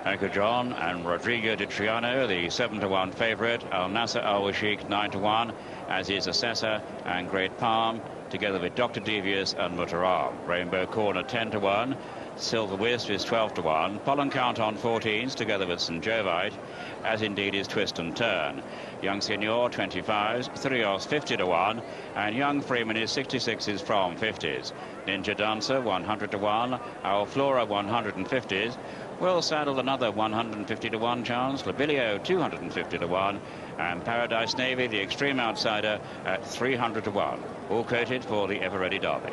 Speaker 3: Thank you, John. And Rodrigo Di Triano, the 7-to-1 favourite. Al Nasser Al Washiq 9-to-1, as is Assessor and Great Palm, together with Dr. Devious and Mutaram. Rainbow Corner 10-to-1. Silver Wisp is 12-to-1. Pollen Count on 14s, together with St. Jovite, as indeed is Twist and Turn. Young Senor 25s, Thrios 50-to-1, and Young Freeman is 66s from 50s. Ninja Dancer 100-to-1, Our Flora 150s. Well saddled another 150-to-1 chance. Labilio 250-to-1, and Paradise Navy, the extreme outsider, at 300-to-1. All quoted for the Ever Ready Derby.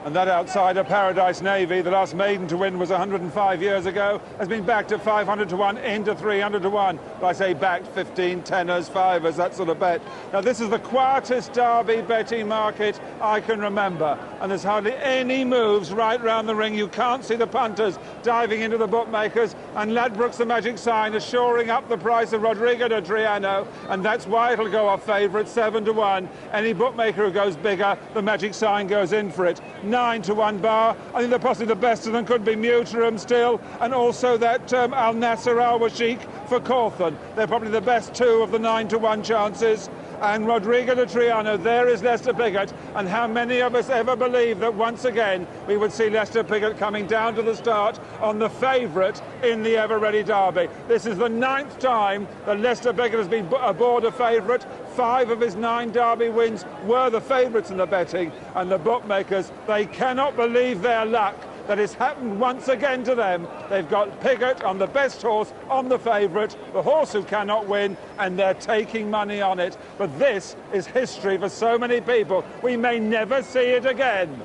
Speaker 20: And that outsider, Paradise Navy, the last maiden to win was 105 years ago, has been backed at 500 to 1 into 300 to 1. But I say backed 15, 10ers, 5ers, that sort of bet. Now, this is the quietest Derby betting market I can remember. And there's hardly any moves right round the ring. You can't see the punters diving into the bookmakers. And Ladbrokes, the magic sign, is shoring up the price of Rodrigo de Triano. And that's why it'll go off favourite, 7 to 1. Any bookmaker who goes bigger, the magic sign goes in for it. 9 to 1 bar. I think they're possibly the best of them could be Muterum still, and also that Al Nasser Al Washik for Cawthon. They're probably the best two of the 9 to 1 chances. And Rodrigo de Triano, there is Lester Piggott. And how many of us ever believed that once again we would see Lester Piggott coming down to the start on the favourite in the Ever-Ready Derby? This is the 9th time that Lester Piggott has been aboard a favourite. 5 of his 9 Derby wins were the favourites in the betting, and the bookmakers, they cannot believe their luck that it's happened once again to them. They've got Piggott on the best horse, on the favourite, the horse who cannot win, and they're taking money on it. But this is history for so many people. We may never see it again.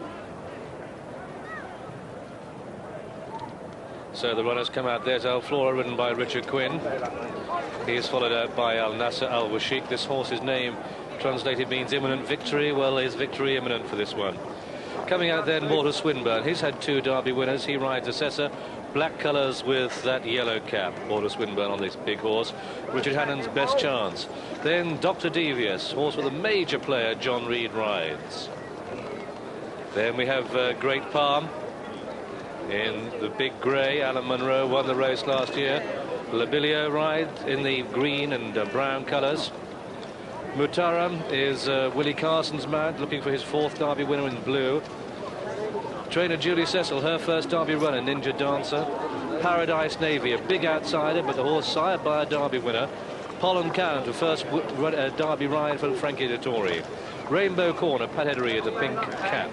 Speaker 4: So the runners come out. There's Al Flora, ridden by Richard Quinn. He is followed out by Al Nasser Al Washik. This horse's name translated means imminent victory. Well, is victory imminent for this one? Coming out then, Walter Swinburne. He's had 2 Derby winners. He rides Assessor. Black colours with that yellow cap. Walter Swinburne on this big horse. Richard Hannon's best chance. Then Dr. Devious, horse with a major player, John Reed rides. Then we have Great Palm in the big grey. Alan Munro won the race last year. Labilio rides in the green and brown colours. Mutaram is Willie Carson's mount, looking for his 4th Derby winner in blue. Trainer Julie Cecil, her first Derby runner, Ninja Dancer. Paradise Navy, a big outsider, but the horse sired by a Derby winner. Pollen Count, a first Derby ride for Frankie Dettori. Rainbow Corner, Pat Edery in the pink cap.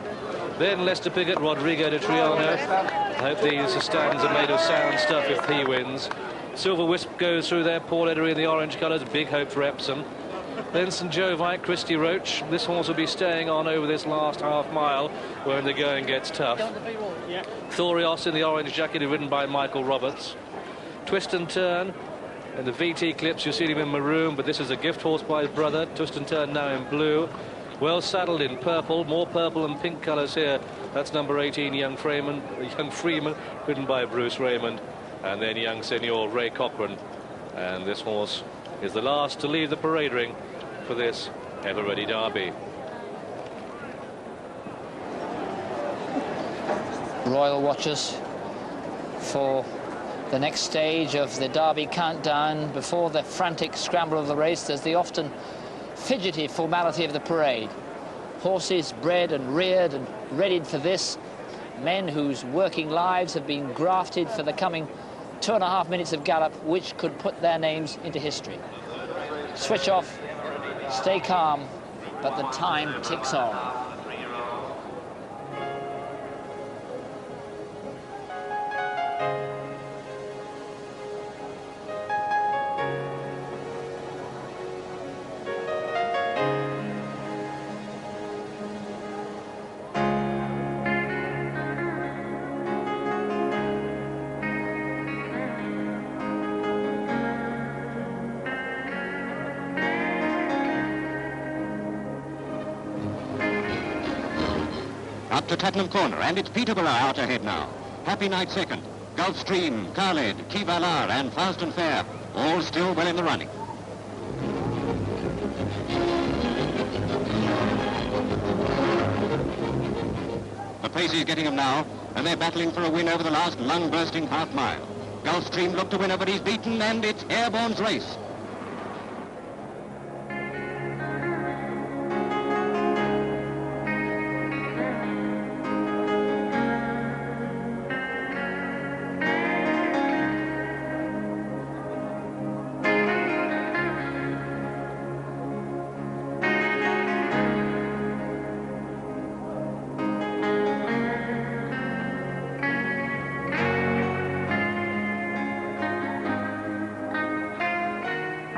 Speaker 4: Then Lester Piggott, Rodrigo de Triano. I hope these stands are made of sound stuff if he wins. Silver Wisp goes through there, Paul Edery in the orange colours, big hope for Epsom. Then St Jovite, Christy Roach. This horse will be staying on over this last half mile when the going gets tough. Thorios in the orange jacket, ridden by Michael Roberts. Twist and Turn. In the VT clips, you'll see him in maroon, but this is a gift horse by his brother. Twist and Turn now in blue. Well saddled in purple, more purple and pink colours here. That's number 18, Young Freeman, ridden by Bruce Raymond. And then Young Senior, Ray Cochran. And this horse is the last to leave the parade ring for this Ever-Ready Derby.
Speaker 21: Royal watchers for the next stage of the Derby countdown. Before the frantic scramble of the race, there's the often fidgety formality of the parade. Horses bred and reared and readied for this. Men whose working lives have been grafted for the coming 2.5 minutes of gallop, which could put their names into history. Switch off, stay calm, but the time ticks on.
Speaker 22: Up to Tottenham Corner, and it's Peterborough out ahead now. Happy Night second. Gulfstream, Khaled, Kivalar, and Fast and Fair, all still well in the running. The pace is getting them now, and they're battling for a win over the last lung-bursting half mile. Gulfstream looked to win, but he's beaten, and it's Airborne's race.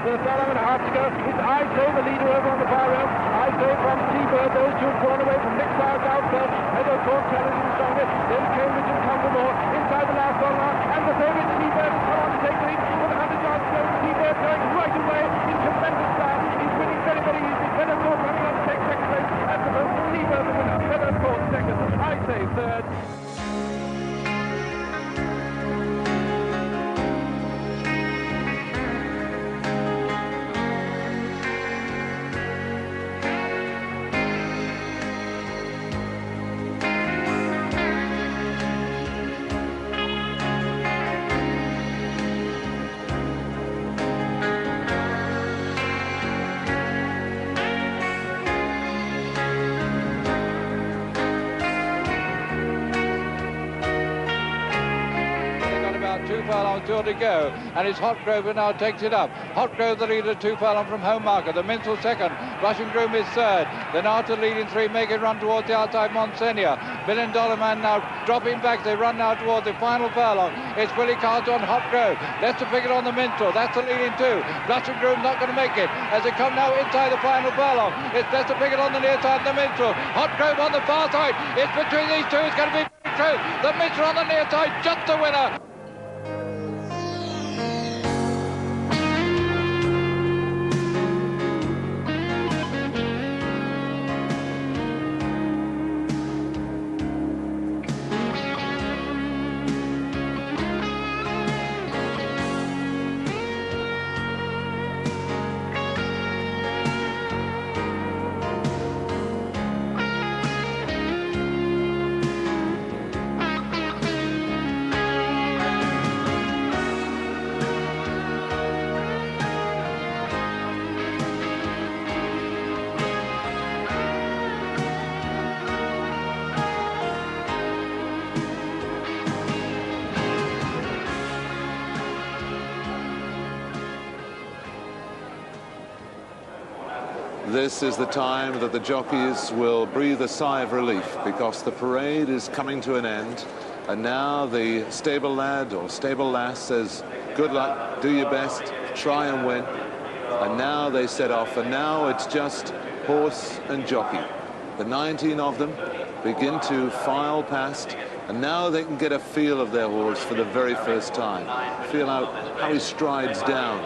Speaker 20: There's not a half to go. It's I Say, the leader over on the far rail. I Say from T-Bird. Those two have gone away from Nick Sars out first. Heather Court challenging strongest. Then Cambridge and Cumbermore inside the last one now. And the favourite T-Bird has come on to take the lead with 100 yards to go. T-Bird going right away in tremendous style. He's winning very, very easily. Heather Court running on to take second place. At the moment, T-Bird the winner. Heather Court second. I Say third.
Speaker 7: To go, and it's Hotgrove who now takes it up. Hotgrove the leader, 2 furlong from home marker. The Minstrel second. Russian Groom is third. Then after leading 3, make it run towards the outside Monseigneur. $1 Million Man now dropping back. They run now towards the final furlong. It's Willie Carlton, Hotgrove. Lester Pickett on the Minstrel. That's the leading 2. Russian Groom not going to make it as they come now inside the final furlong. It's Lester Pickett on the near side of the Minstrel. Hotgrove on the far side. It's between these two. It's going to be true. The Minstrel on the near side, just the winner.
Speaker 1: This is the time that the jockeys will breathe a sigh of relief, because the parade is coming to an end, and now the stable lad or stable lass says, good luck, do your best, try and win. And now they set off, and now it's just horse and jockey. The 19 of them begin to file past, and now they can get a feel of their horse for the very first time. Feel out how he strides down.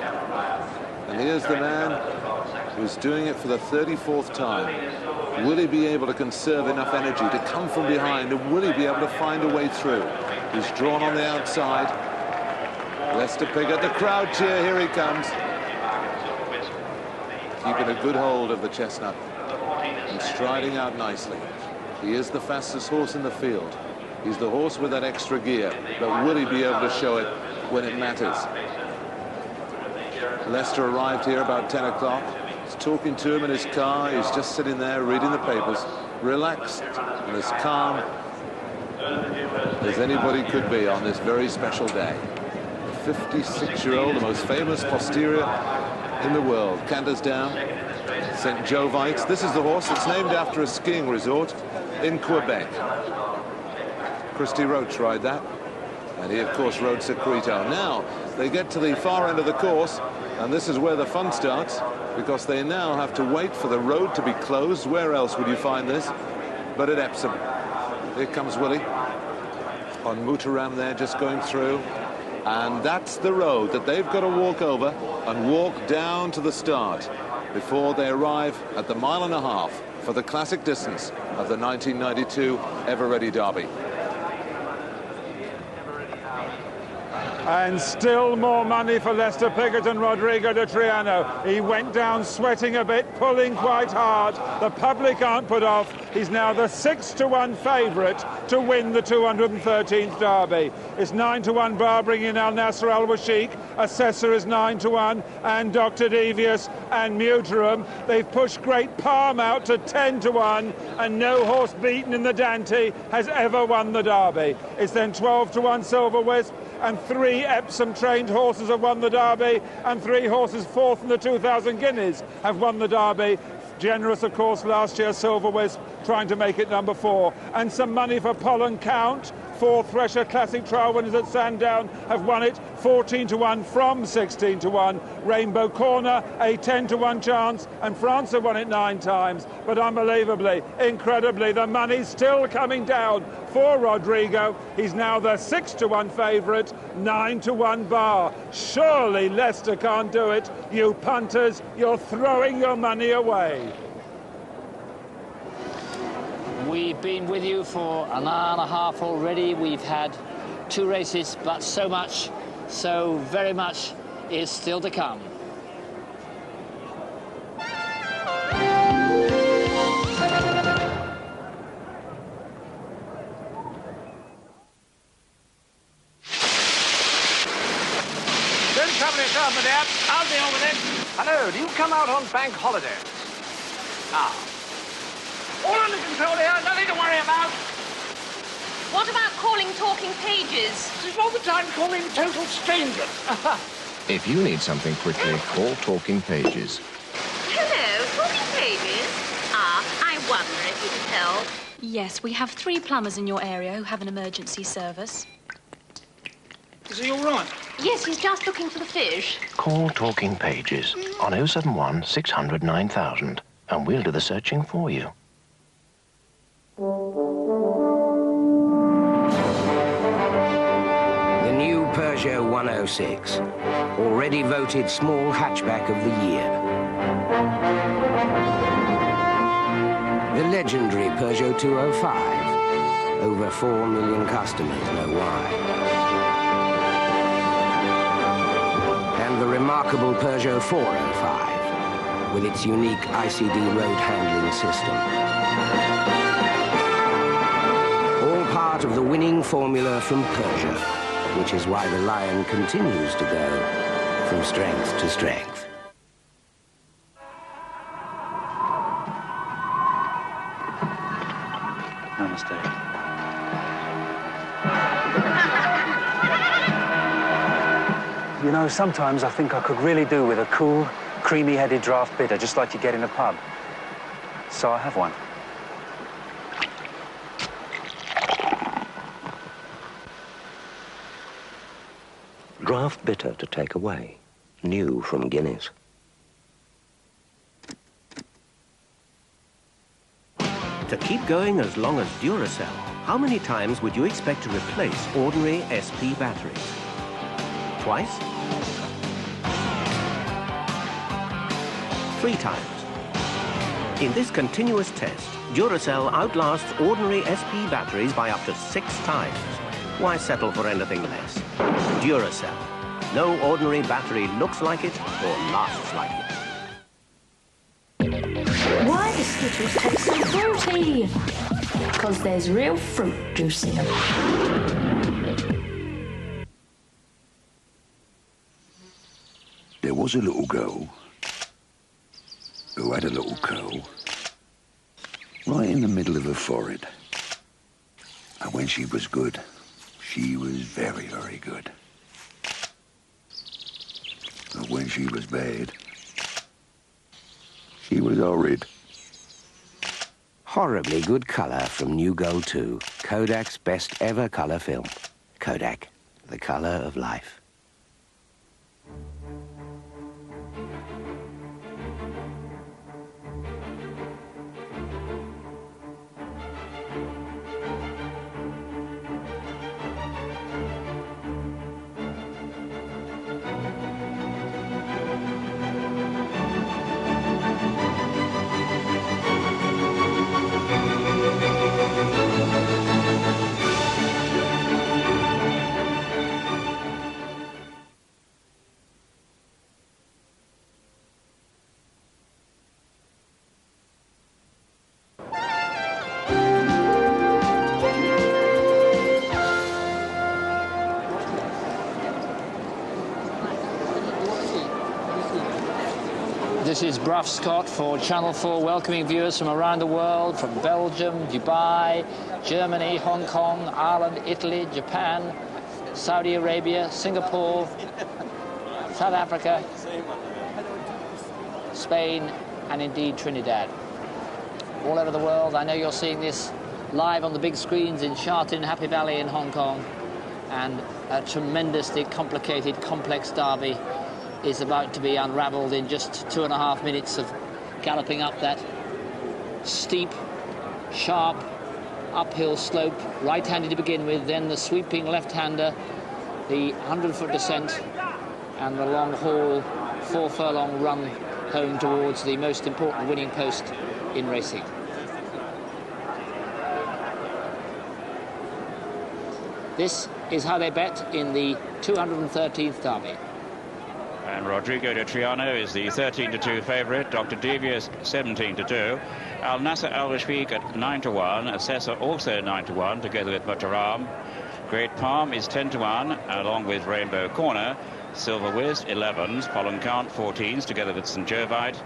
Speaker 1: And here's the man who's doing it for the 34th time. Will he be able to conserve enough energy to come from behind, and will he be able to find a way through? He's drawn on the outside. Lester Piggott, the crowd cheer, here he comes. Keeping a good hold of the chestnut and striding out nicely. He is the fastest horse in the field. He's the horse with that extra gear, but will he be able to show it when it matters? Lester arrived here about 10 o'clock. He's talking to him in his car. He's just sitting there reading the papers, relaxed and as calm as anybody could be on this very special day. The 56-year-old, the most famous posterior in the world, canters down. St. Jovites. This is the horse that's named after a skiing resort in Quebec. Christy Roach rode that, and he of course rode Secreto. Now they get to the far end of the course, and this is where the fun starts, because they now have to wait for the road to be closed. Where else would you find this but at Epsom? Here comes Willie on Mutaram there, just going through, and that's the road that they've got to walk over and walk down to the start before they arrive at the 1.5 miles for the classic distance of the 1992 Ever Ready Derby.
Speaker 20: And still more money for Lester Piggott and Rodrigo de Triano. He went down sweating a bit, pulling quite hard. The public aren't put off. He's now the 6-to-1 favourite to win the 213th Derby. It's 9-to-1 bar bringing Al Nasser Al Washiq. Assessor is 9-to-1, and Dr. Devious and Mutaram. They've pushed Great Palm out to 10-to-1, and no horse beaten in the Dante has ever won the Derby. It's then 12-to-1 Silver Wisp, and 3 Epsom-trained horses have won the Derby, and 3 horses fourth in the 2,000 Guineas have won the Derby. Generous, of course, last year, Silver Wisp trying to make it number 4. And some money for Pollen Count, 4 Thresher Classic Trial winners at Sandown have won it 14-1 from 16-1. Rainbow Corner, a 10-1 chance, and France have won it 9 times. But unbelievably, incredibly, the money's still coming down for Rodrigo. He's now the 6-1 favourite, 9-1 bar. Surely Leicester can't do it. You punters, you're throwing your money away.
Speaker 21: We've been with you for an hour and a half already. We've had 2 races, but so much, so very much is still to come.
Speaker 6: Don't trouble yourself, madame. I'll deal with it. Hello, do you come out on bank holiday? Ah. All under control here, nothing to worry about.
Speaker 8: What about calling talking pages?
Speaker 6: This is not the time calling total strangers.
Speaker 23: If you need something quickly, call Talking Pages.
Speaker 8: Hello, talking pages? Ah, I wonder if you could help.
Speaker 24: Yes, we have 3 plumbers in your area who have an emergency service.
Speaker 6: Is he all right?
Speaker 8: Yes, he's just looking for the fish.
Speaker 23: Call Talking Pages on 071 600 9000 and we'll do the searching for you.
Speaker 25: The new Peugeot 106, already voted small hatchback of the year. The legendary Peugeot 205, over 4 million customers know why. And the remarkable Peugeot 405, with its unique ICD road handling system. All part of the winning formula from Peugeot, which is why the Lion continues to go from strength to strength.
Speaker 26: Namaste. You know, sometimes I think I could really do with a cool, creamy-headed draft bitter, just like you get in a pub. So I have one.
Speaker 25: Draft bitter to take away, new from Guinness.
Speaker 27: To keep going as long as Duracell, how many times would you expect to replace ordinary SP batteries? Twice? 3 times. In this continuous test, Duracell outlasts ordinary SP batteries by up to 6 times. Why settle for anything less? Duracell. No ordinary battery looks like it or lasts like it.
Speaker 28: Why do Skittles taste so fruity? Because there's real fruit juice in them.
Speaker 29: There was a little girl who had a little curl right in the middle of her forehead. And when she was good, she was very, very good. But when she was bad, she was horrid.
Speaker 25: Horribly good colour from New Gold 2, Kodak's best ever colour film. Kodak, the colour of life.
Speaker 21: This is Bruff Scott for Channel 4, welcoming viewers from around the world, from Belgium, Dubai, Germany, Hong Kong, Ireland, Italy, Japan, Saudi Arabia, Singapore, South Africa, Spain, and indeed Trinidad. All over the world, I know you're seeing this live on the big screens in Sha Tin, Happy Valley in Hong Kong, and a tremendously complicated, complex derby is about to be unravelled in just 2.5 minutes of galloping up that steep, sharp, uphill slope, right-handed to begin with, then the sweeping left-hander, the 100-foot descent, and the long haul, 4-furlong run home towards the most important winning post in racing. This is how they bet in the 213th Derby.
Speaker 3: And Rodrigo de Triano is the 13-2 favourite. Dr. Devious 17-2. Al Nasser Al Rashfiq at 9-1. Assessor also 9-1, together with Mutaram. Great Palm is 10-1, along with Rainbow Corner. Silver Whiz 11s. Pollen Count 14s, together with St. Jovite.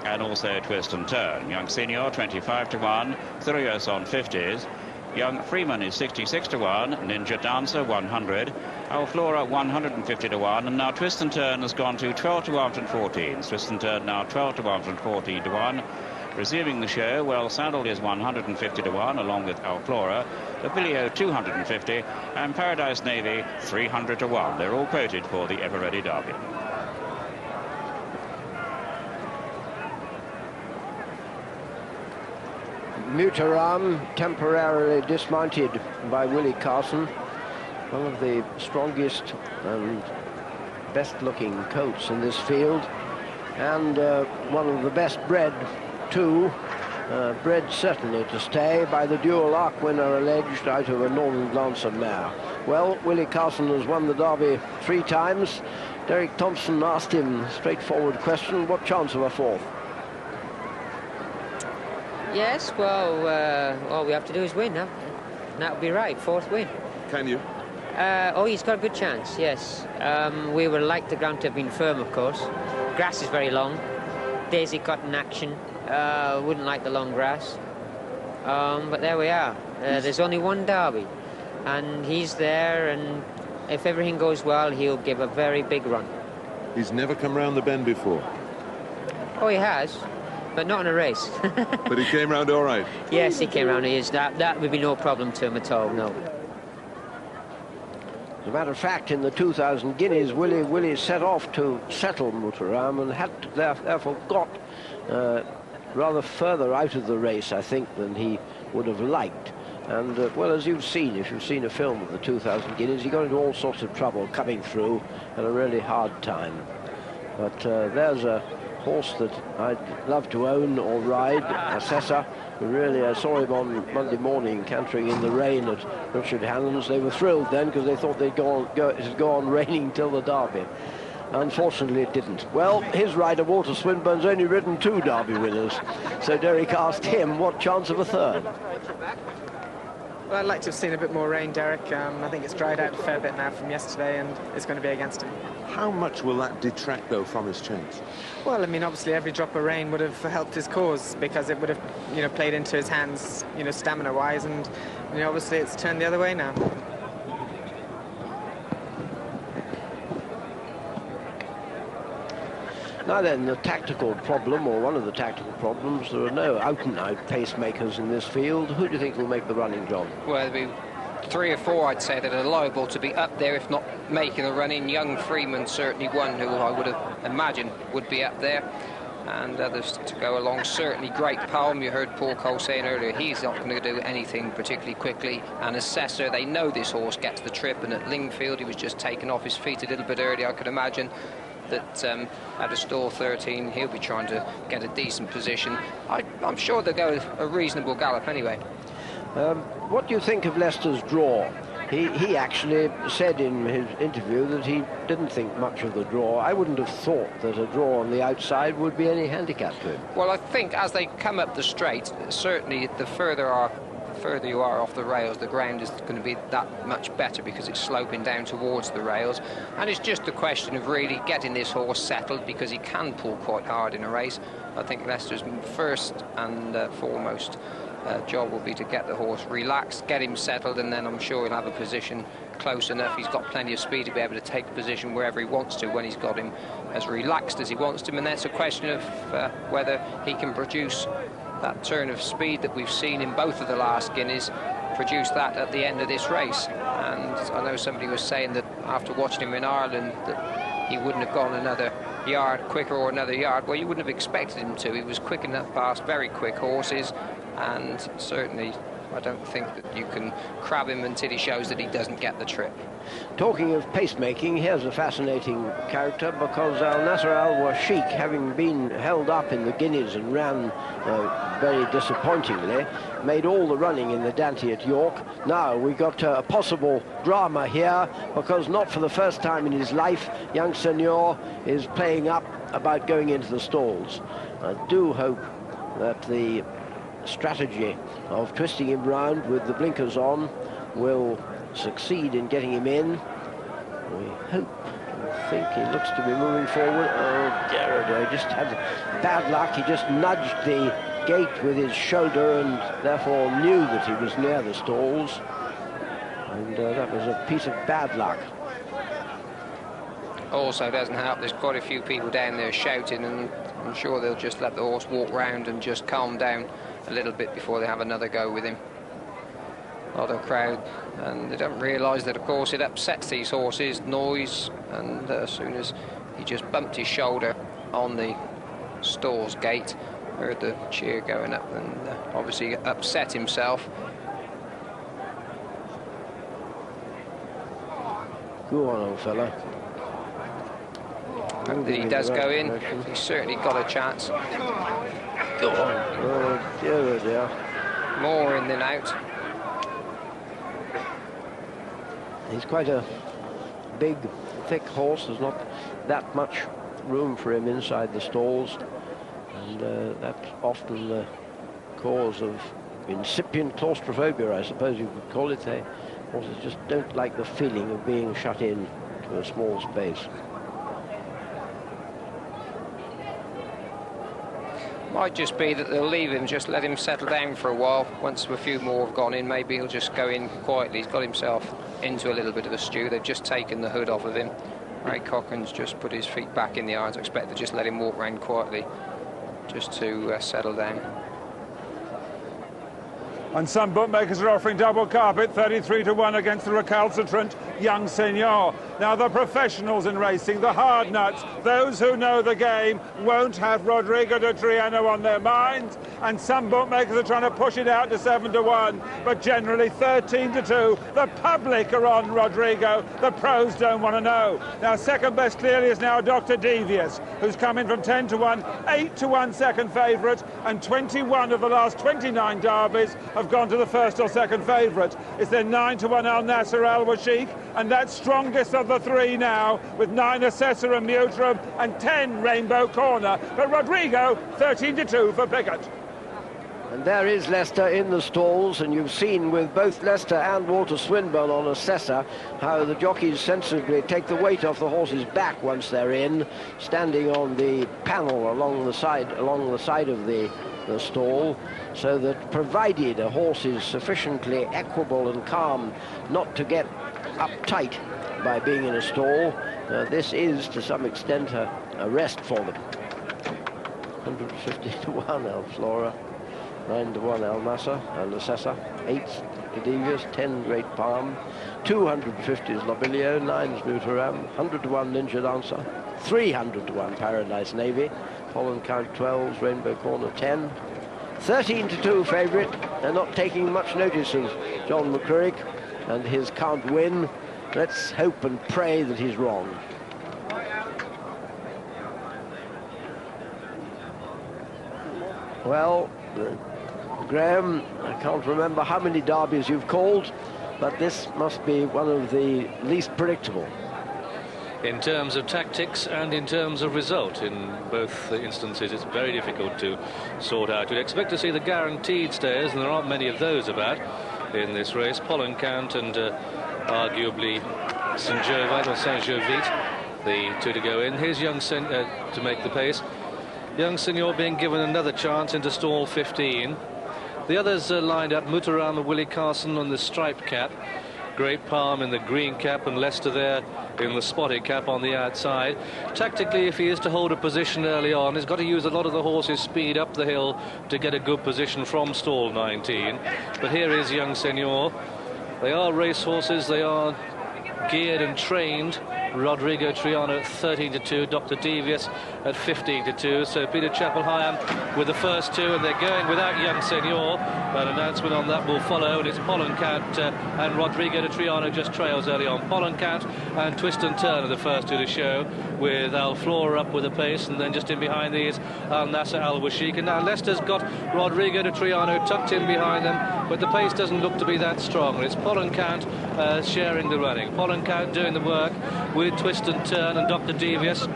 Speaker 3: And also Twist and Turn. Young Senior 25-1. Thurios on 50s. Young Freeman is 66-1, Ninja Dancer 100, Alflora 150-1, and now Twist and Turn has gone to 12-1 and 14s. Twist and Turn now 12-1 and 14-1. Resuming the show, Well Saddled is 150-1, along with Alflora, Abilio 250, and Paradise Navy 300-1. They're all quoted for the Ever Ready Derby.
Speaker 2: Mutaram temporarily dismounted by Willie Carson, one of the strongest and best-looking colts in this field, and one of the best bred too, bred certainly to stay by the dual arc winner alleged out of a Northern Lancer mare. Well, Willie Carson has won the Derby 3 times. Derek Thompson asked him a straightforward question: what chance of a fourth?
Speaker 5: Yes, well, all we have to do is win, huh? And that would be right, 4th win.
Speaker 1: Can you?
Speaker 5: Oh, he's got a good chance, yes. We would like the ground to have been firm, of course. Grass is very long. Daisy cut in action. Wouldn't like the long grass. But there we are. There's only one Derby, and he's there, and if everything goes well, he'll give a very big run.
Speaker 1: He's never come round the bend before.
Speaker 5: Oh, he has. But not in a race.
Speaker 1: But he came round all right.
Speaker 5: Yes, he came round. That would be no problem to him at all, no.
Speaker 2: As a matter of fact, in the 2,000 guineas, Willie set off to settle Mutaram and had therefore got rather further out of the race, I think, than he would have liked. And, well, as you've seen, if you've seen a film of the 2,000 guineas, he got into all sorts of trouble coming through at a really hard time. But there's a horse that I'd love to own or ride, Assessor. Really, I saw him on Monday morning cantering in the rain at Richard Hannon's. They were thrilled then because they thought they'd go on raining till the Derby. Unfortunately, it didn't. Well, his rider, Walter Swinburne's only ridden 2 Derby winners. So Derek asked him what chance of a third.
Speaker 9: Well, I'd like to have seen a bit more rain, Derek. I think it's dried out a fair bit now from yesterday, and it's going to be against him.
Speaker 1: How much will that detract, though, from his chance?
Speaker 9: Well, I mean, obviously every drop of rain would have helped his cause, because it would have, played into his hands, stamina-wise, and, obviously it's turned the other way now.
Speaker 2: Now then, the tactical problem, or one of the tactical problems, there are no out-and-out pacemakers in this field. Who do you think will make the running, John?
Speaker 19: Well, there'll be 3 or 4, I'd say, that are liable to be up there, if not making a run in. Young Freeman, certainly one who I would have imagined would be up there. And others to go along. Certainly Great Palm, you heard Paul Cole saying earlier, he's not going to do anything particularly quickly. And Assessor, they know this horse gets the trip, and at Lingfield he was just taken off his feet a little bit early, I could imagine. That at a stall 13, he'll be trying to get a decent position. I'm sure they'll go a reasonable gallop anyway.
Speaker 2: What do you think of Leicester's draw? He actually said in his interview that he didn't think much of the draw. I wouldn't have thought that a draw on the outside would be any handicap to him.
Speaker 19: Well, I think as they come up the straight, certainly the further you are off the rails, the ground is going to be that much better because it's sloping down towards the rails. And it's just a question of really getting this horse settled, because he can pull quite hard in a race. I think Leicester's first and foremost job will be to get the horse relaxed, get him settled, and then I'm sure he'll have a position close enough. He's got plenty of speed to be able to take the position wherever he wants to when he's got him as relaxed as he wants to. And that's a question of whether he can produce that turn of speed that we've seen in both of the last guineas, produced that at the end of this race. And I know somebody was saying that after watching him in Ireland that he wouldn't have gone another yard quicker or another yard. Well, you wouldn't have expected him to. He was quick enough past very quick horses, and certainly I don't think that you can crab him until he shows that he doesn't get the trip.
Speaker 2: Talking of pacemaking, here's a fascinating character, because Al Nasser Al-Washiq, having been held up in the Guineas and ran very disappointingly, made all the running in the Dante at York. Now we got a possible drama here, because not for the first time in his life, young Senor is playing up about going into the stalls. I do hope that the strategy of twisting him round with the blinkers on will succeed in getting him in. We hope. I think he looks to be moving forward. Oh, dear, he just had bad luck. He just nudged the gate with his shoulder and therefore knew that he was near the stalls. And that was a piece of bad luck.
Speaker 19: Also doesn't help, there's quite a few people down there shouting, and I'm sure they'll just let the horse walk round and just calm down a little bit before they have another go with him. A lot of crowd, and they don't realise that, of course, it upsets these horses, noise, and as soon as he just bumped his shoulder on the stalls gate, heard the cheer going up, and obviously upset himself.
Speaker 2: Go on, old fella.
Speaker 19: Hope that he does go in. He's certainly got a chance.
Speaker 2: Go on. Oh, dear, oh dear.
Speaker 19: More in than out.
Speaker 2: He's quite a big, thick horse. There's not that much room for him inside the stalls. And that's often the cause of incipient claustrophobia, I suppose you could call it. Horses just don't like the feeling of being shut in to a small space.
Speaker 19: Might just be that they'll leave him, just let him settle down for a while. Once a few more have gone in, maybe he'll just go in quietly. He's got himself into a little bit of a stew. They've just taken the hood off of him. Ray Cochrane's just put his feet back in the irons. I expect to just let him walk around quietly, just to settle down.
Speaker 20: And some bookmakers are offering double carpet, 33-1 against the recalcitrant young Senor. Now, the professionals in racing, the hard nuts, those who know the game, won't have Rodrigo de Triano on their minds. And some bookmakers are trying to push it out to 7-1, but generally 13-2. The public are on Rodrigo. The pros don't want to know. Now, second best clearly is now Dr. Devious, who's come in from 10-1, 8-1 second favourite, and 21 of the last 29 derbies have gone to the first or second favourite. It's their 9-1 Al Nasser Al-Washiq, and that's strongest of the three now, with 9 Assessor and Mutrum and 10 Rainbow Corner. But Rodrigo, 13-2 for Pickett.
Speaker 2: And there is Leicester in the stalls, and you've seen with both Leicester and Walter Swinburne on Assessor how the jockeys sensibly take the weight off the horse's back once they're in, standing on the panel along the side of the stall, so that provided a horse is sufficiently equable and calm not to get uptight by being in a stall, this is to some extent a rest for them. 150-1 El Flora, 9-1 Al Nasser, Al Assessor, 8 to Devious, 10 Great Palm, 250 is Lobilio, 9 is Mutaram, 100-1 Ninja Dancer, 300-1 Paradise Navy, Holland Count 12s, Rainbow Corner 10, 13-2 favourite. They're not taking much notice of John McCririck and his can't win. Let's hope and pray that he's wrong. Well, Graham, I can't remember how many derbies you've called, but this must be one of the least predictable.
Speaker 4: In terms of tactics and in terms of result, in both instances, it's very difficult to sort out. You'd expect to see the guaranteed stayers, and there aren't many of those about in this race. Pollen Count and arguably Saint-Jovite, the two to go in. Here's young to make the pace. Young Senor being given another chance into stall 15. The others are lined up: Mutaram, Willie Carson on the striped cap, Great Palm in the green cap and Leicester there in the spotted cap on the outside. Tactically, if he is to hold a position early on, he's got to use a lot of the horse's speed up the hill to get a good position from stall 19. But here is Young Senor. They are race horses. They are geared and trained. Rodrigo Triano at 13-2, Dr. Devious at 15-2. So Peter Chapel-Hyam with the first two, and they're going without Young Senor. An announcement on that will follow, and it's Pollencount and Rodrigo de Triano just trails early on. Pollencount and Twist and Turn are the first two to show, with Alflora up with the pace, and then just in behind these Al Nasser Al Washiq. And now Leicester's got Rodrigo de Triano tucked in behind them, but the pace doesn't look to be that strong, and it's Pollencount sharing the running. Pollencount doing the work with Twist and Turn and Dr. Devious.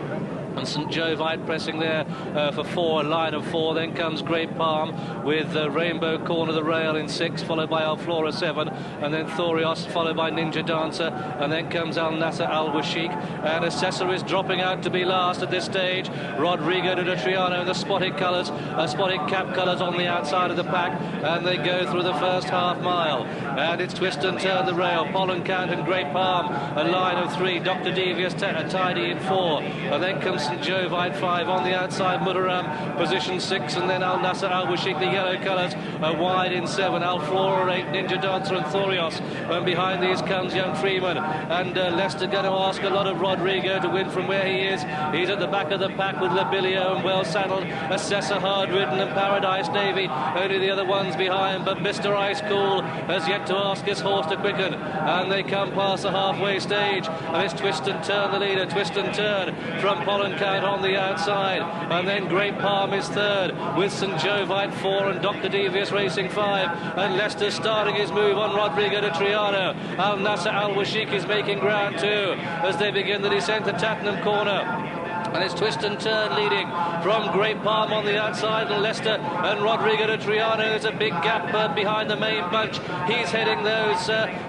Speaker 4: And St. Jovite pressing there for 4, a line of 4. Then comes Great Palm with Rainbow Corner the rail in 6, followed by Alflora 7, and then Thorios, followed by Ninja Dancer, and then comes Al Nasser Al Washiq. And Assessor is dropping out to be last at this stage. Rodrigo de Triano in the spotted colours, spotted cap colours on the outside of the pack, and they go through the first half mile. And it's Twist and Turn the rail, Pollencount and Great Palm, a line of 3, Dr. Devious tidy in 4, and then comes St. Jovite 5 on the outside, Mutaram position 6, and then Al Nasser Al Washiq, the yellow colours, wide in 7, Alflora 8, Ninja Dancer and Thorios, and behind these comes Young Freeman. And Leicester going to ask a lot of Rodrigo to win from where he is. He's at the back of the pack with Labilio and well saddled, Assessor hard ridden, and Paradise Navy only the other ones behind. But Mr. Ice Cool has yet to ask his horse to quicken, and they come past the halfway stage, and it's Twist and Turn the leader. Twist and Turn from Pollencount on the outside, and then Great Palm is 3rd with St. Jovite 4 and Dr. Devious racing 5, and Leicester starting his move on Rodrigo de Triano. Al Nasser Al Washiq is making ground too as they begin the descent to Tattenham Corner. And it's Twist and Turn leading from Great Palm on the outside, and Leicester and Rodrigo de Triano. There's a big gap behind the main bunch. He's heading those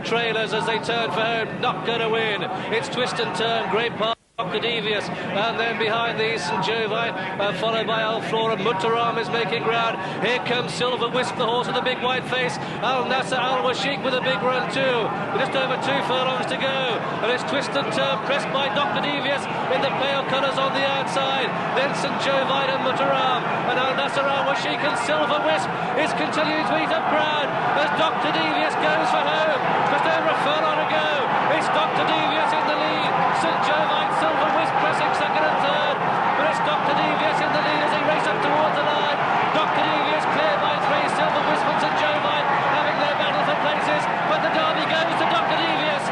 Speaker 4: trailers as they turn for home. Not going to win. It's Twist and Turn, Great Palm, Dr. Devious, and then behind these St. Jovite, followed by Alflora. Mutaram is making ground. Here comes Silver Wisp, the horse with the big white face. Al Nasser Al Washiq with a big run too. Just over 2 furlongs to go, and it's Twist and Turn pressed by Dr. Devious in the pale colours on the outside. Then St. Jovite and Mutaram, and Al Nasser Al Washiq, and Silver Wisp is continuing to eat up ground as Dr. Devious goes for home. Just over a furlong to go. It's Dr. Devious in the lead. St. Jovite, Silver Wisp pressing 2nd and 3rd, but it's Dr. Devious in the lead as they race up towards the line. Dr. Devious cleared by 3, Silver Wisp and St. Jovite having their battle for places, but the derby goes to Dr. Devious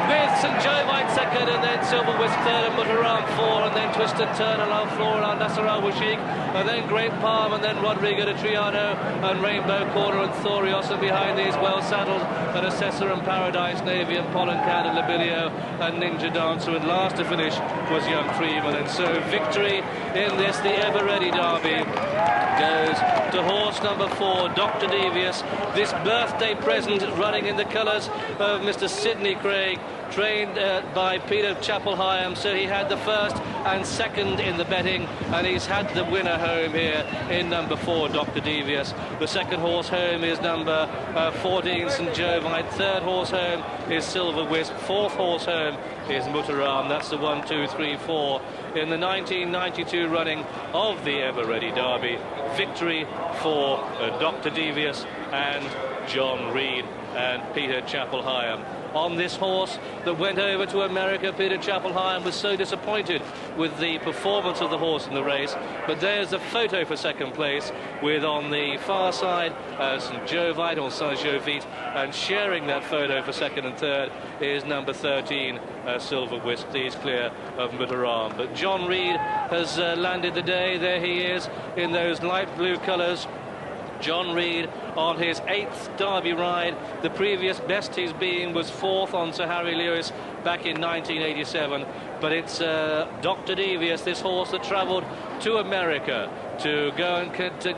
Speaker 4: with St. Jovite 2nd, and then Silver Wisp 3rd, and Mutaram 4, and then Twist and Turn and Alflora, Al Nasser Al Washiq, and then Great Palm, and then Rodrigo de Triano and Rainbow Corner and Thorios, and behind these well saddled and Assessor and Paradise Navy and Pollencount and Labilio and Ninja Dancer, and last to finish was Young Freeman. And so victory in this, the Ever Ready Derby, goes to horse number 4, Dr. Devious. This birthday present running in the colours of Mr. Sidney Craig, trained by Peter Chapel-Hyam, so he had the 1st and 2nd in the betting, and he's had the winner home here in number 4, Dr. Devious. The 2nd horse home is number 14, St. Jovite. 3rd horse home is Silver Wisp. 4th horse home is Mutaram. That's the 1, 2, 3, 4 in the 1992 running of the Ever Ready Derby. Victory for Dr. Devious and John Reed and Peter Chapel-Hyam. On this horse that went over to America, Peter Chapel-Hyam was so disappointed with the performance of the horse in the race, but there's a photo for 2nd place with, on the far side, St. Jovite or Saint Jovite, and sharing that photo for 2nd and 3rd is number 13, Silver Wisp. He's clear of Mutaram. But John Reed has landed the day. There he is in those light blue colours. John Reed on his 8th Derby ride. The previous best he's been was 4th on Sir Harry Lewis back in 1987. But it's Dr. Devious, this horse that travelled to America to go and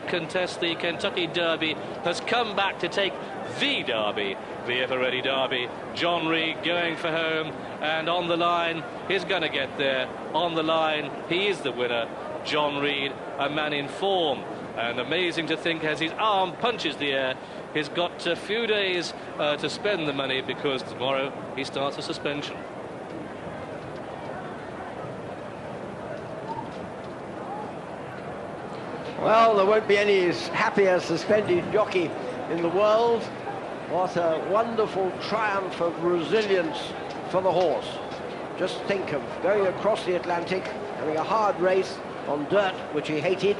Speaker 4: contest the Kentucky Derby, has come back to take the Derby, the Ever Ready Derby. John Reed going for home, and on the line, he's going to get there. On the line, he is the winner. John Reed, a man in form. And amazing to think, as his arm punches the air, he's got a few days to spend the money, because tomorrow he starts a suspension.
Speaker 2: Well, there won't be any happier suspended jockey in the world. What a wonderful triumph of resilience for the horse. Just think of going across the Atlantic, having a hard race on dirt, which he hated,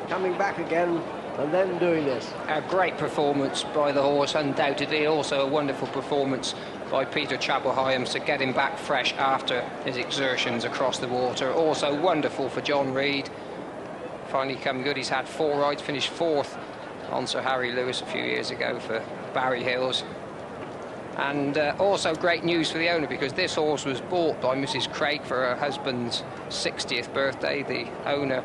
Speaker 2: coming back again, and then doing this.
Speaker 19: A great performance by the horse, undoubtedly. Also a wonderful performance by Peter Chapel-Hyams to get him back fresh after his exertions across the water. Also wonderful for John Reid. Finally come good. He's had 4 rides, finished 4th on Sir Harry Lewis a few years ago for Barry Hills. And also great news for the owner, because this horse was bought by Mrs. Craig for her husband's 60th birthday. The owner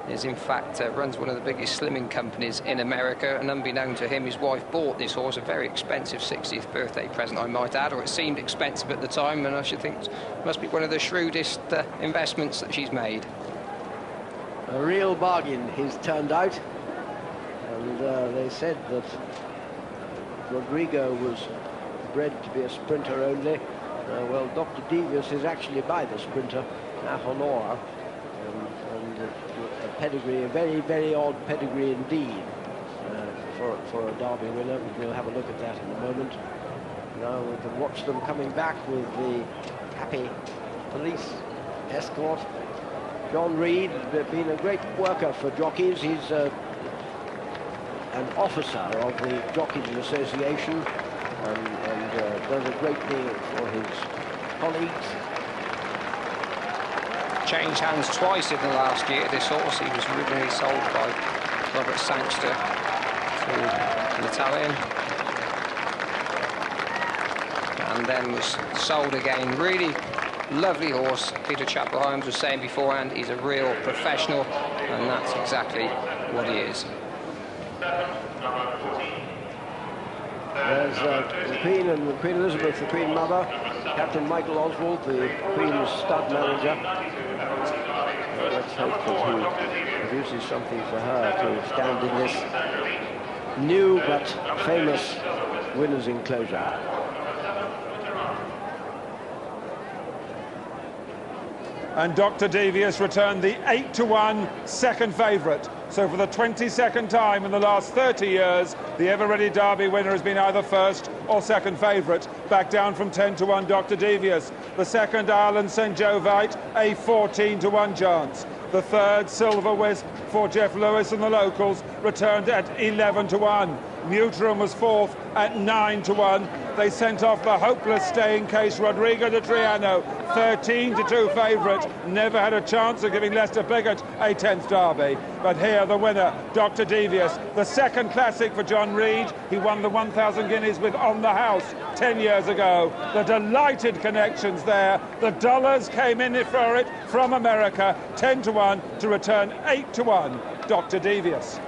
Speaker 19: is, in fact, runs one of the biggest slimming companies in America, and unbeknown to him, his wife bought this horse, a very expensive 60th birthday present, I might add, or it seemed expensive at the time, and I should think it must be one of the shrewdest investments that she's made.
Speaker 2: A real bargain he's turned out, and they said that Rodrigo was bred to be a sprinter only. Well, Dr. Devious is actually by the sprinter, Ahonora, and a pedigree, a very, very odd pedigree indeed for a Derby winner. We'll have a look at that in a moment. Now we can watch them coming back with the happy police escort. John Reid, been a great worker for jockeys. He's an officer of the Jockeys Association, and does a great deal for his colleagues.
Speaker 19: Changed hands twice in the last year, this horse. He was originally sold by Robert Sangster to an Italian, and then was sold again. Really lovely horse. Peter Chapel-Hyams was saying beforehand, he's a real professional, and that's exactly what he is.
Speaker 2: There's the Queen and the Queen Elizabeth, the Queen Mother, Captain Michael Oswald, the Queen's stud manager. Let's hope that he produces something for her to stand in this new but famous winner's enclosure.
Speaker 20: And Dr. Devious returned the 8-1 second favourite. So for the 22nd time in the last 30 years, the Ever-Ready Derby winner has been either first or second favourite. Back down from 10-1, Dr. Devious. The second, Ireland St. Jovite, a 14-1 chance. The third, Silver Wisp for Jeff Lewis and the locals, returned at 11-1. Muterum was fourth at 9-1. They sent off the hopeless staying case Rodrigo de Triano, 13-2 favourite. Never had a chance of giving Lester Biggott a 10th Derby. But here the winner, Dr. Devious, the second classic for John Reid. He won the 1,000 guineas with On the House 10 years ago. The delighted connections there. The dollars came in for it from America, 10-1 to return 8-1. Dr. Devious.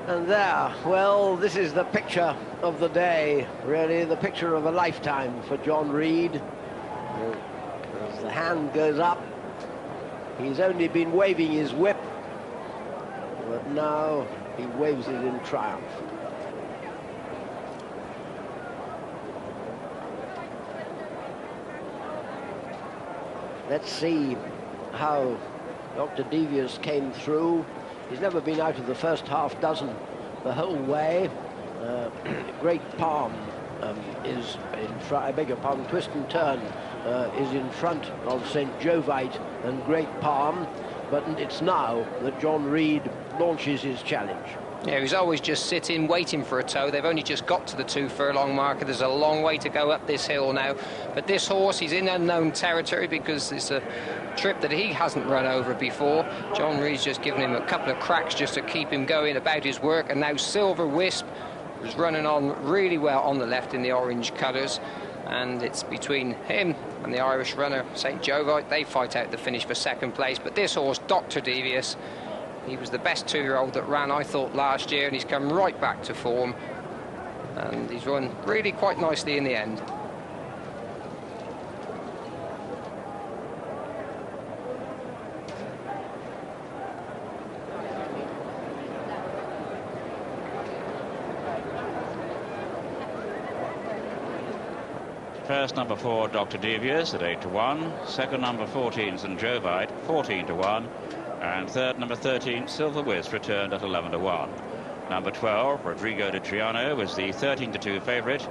Speaker 2: And there, well, this is the picture of the day, really, the picture of a lifetime for John Reid. As the hand goes up, he's only been waving his whip, but now he waves it in triumph. Let's see how Dr. Devious came through. He's never been out of the first half dozen the whole way. Great Palm is in front, I beg your pardon, Twist and Turn is in front of St. Jovite and Great Palm, but it's now that John Reid launches his challenge.
Speaker 19: Yeah, he's always just sitting, waiting for a toe. They've only just got to the 2 furlong marker. There's a long way to go up this hill now. But this horse, he's in unknown territory because it's a trip that he hasn't run over before. John Reid's just given him a couple of cracks just to keep him going about his work. And now Silver Wisp was running on really well on the left in the orange colours. and it's between him and the Irish runner, St. Jovite. They fight out the finish for second place, but this horse, Dr. Devious, he was the best two-year-old that ran, I thought, last year, and he's come right back to form, and he's run really quite nicely in the end.
Speaker 3: First number 4, Dr. Devious at 8-1. Second number 14, St. Jovite, 14-1. And third number 13, Silver Whist, returned at 11-1. Number 12, Rodrigo de Triano, was the 13-2 favourite.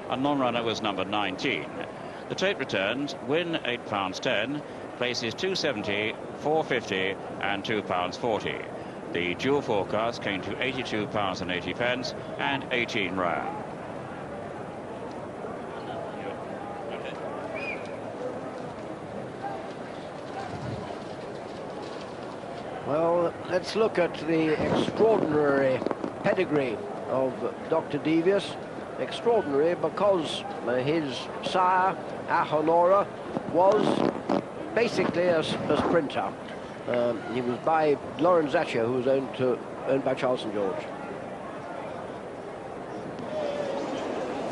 Speaker 3: And non-runner was number 19. The tape returns: win £8.10, places 270, 450 and £2.40. The dual forecast came to £82.80 and 18 rand.
Speaker 2: Well, let's look at the extraordinary pedigree of Dr. Devious. Extraordinary because his sire, Ahonora, was basically a sprinter. He was by Lawrence Zatcher, who was owned by Charles St. George.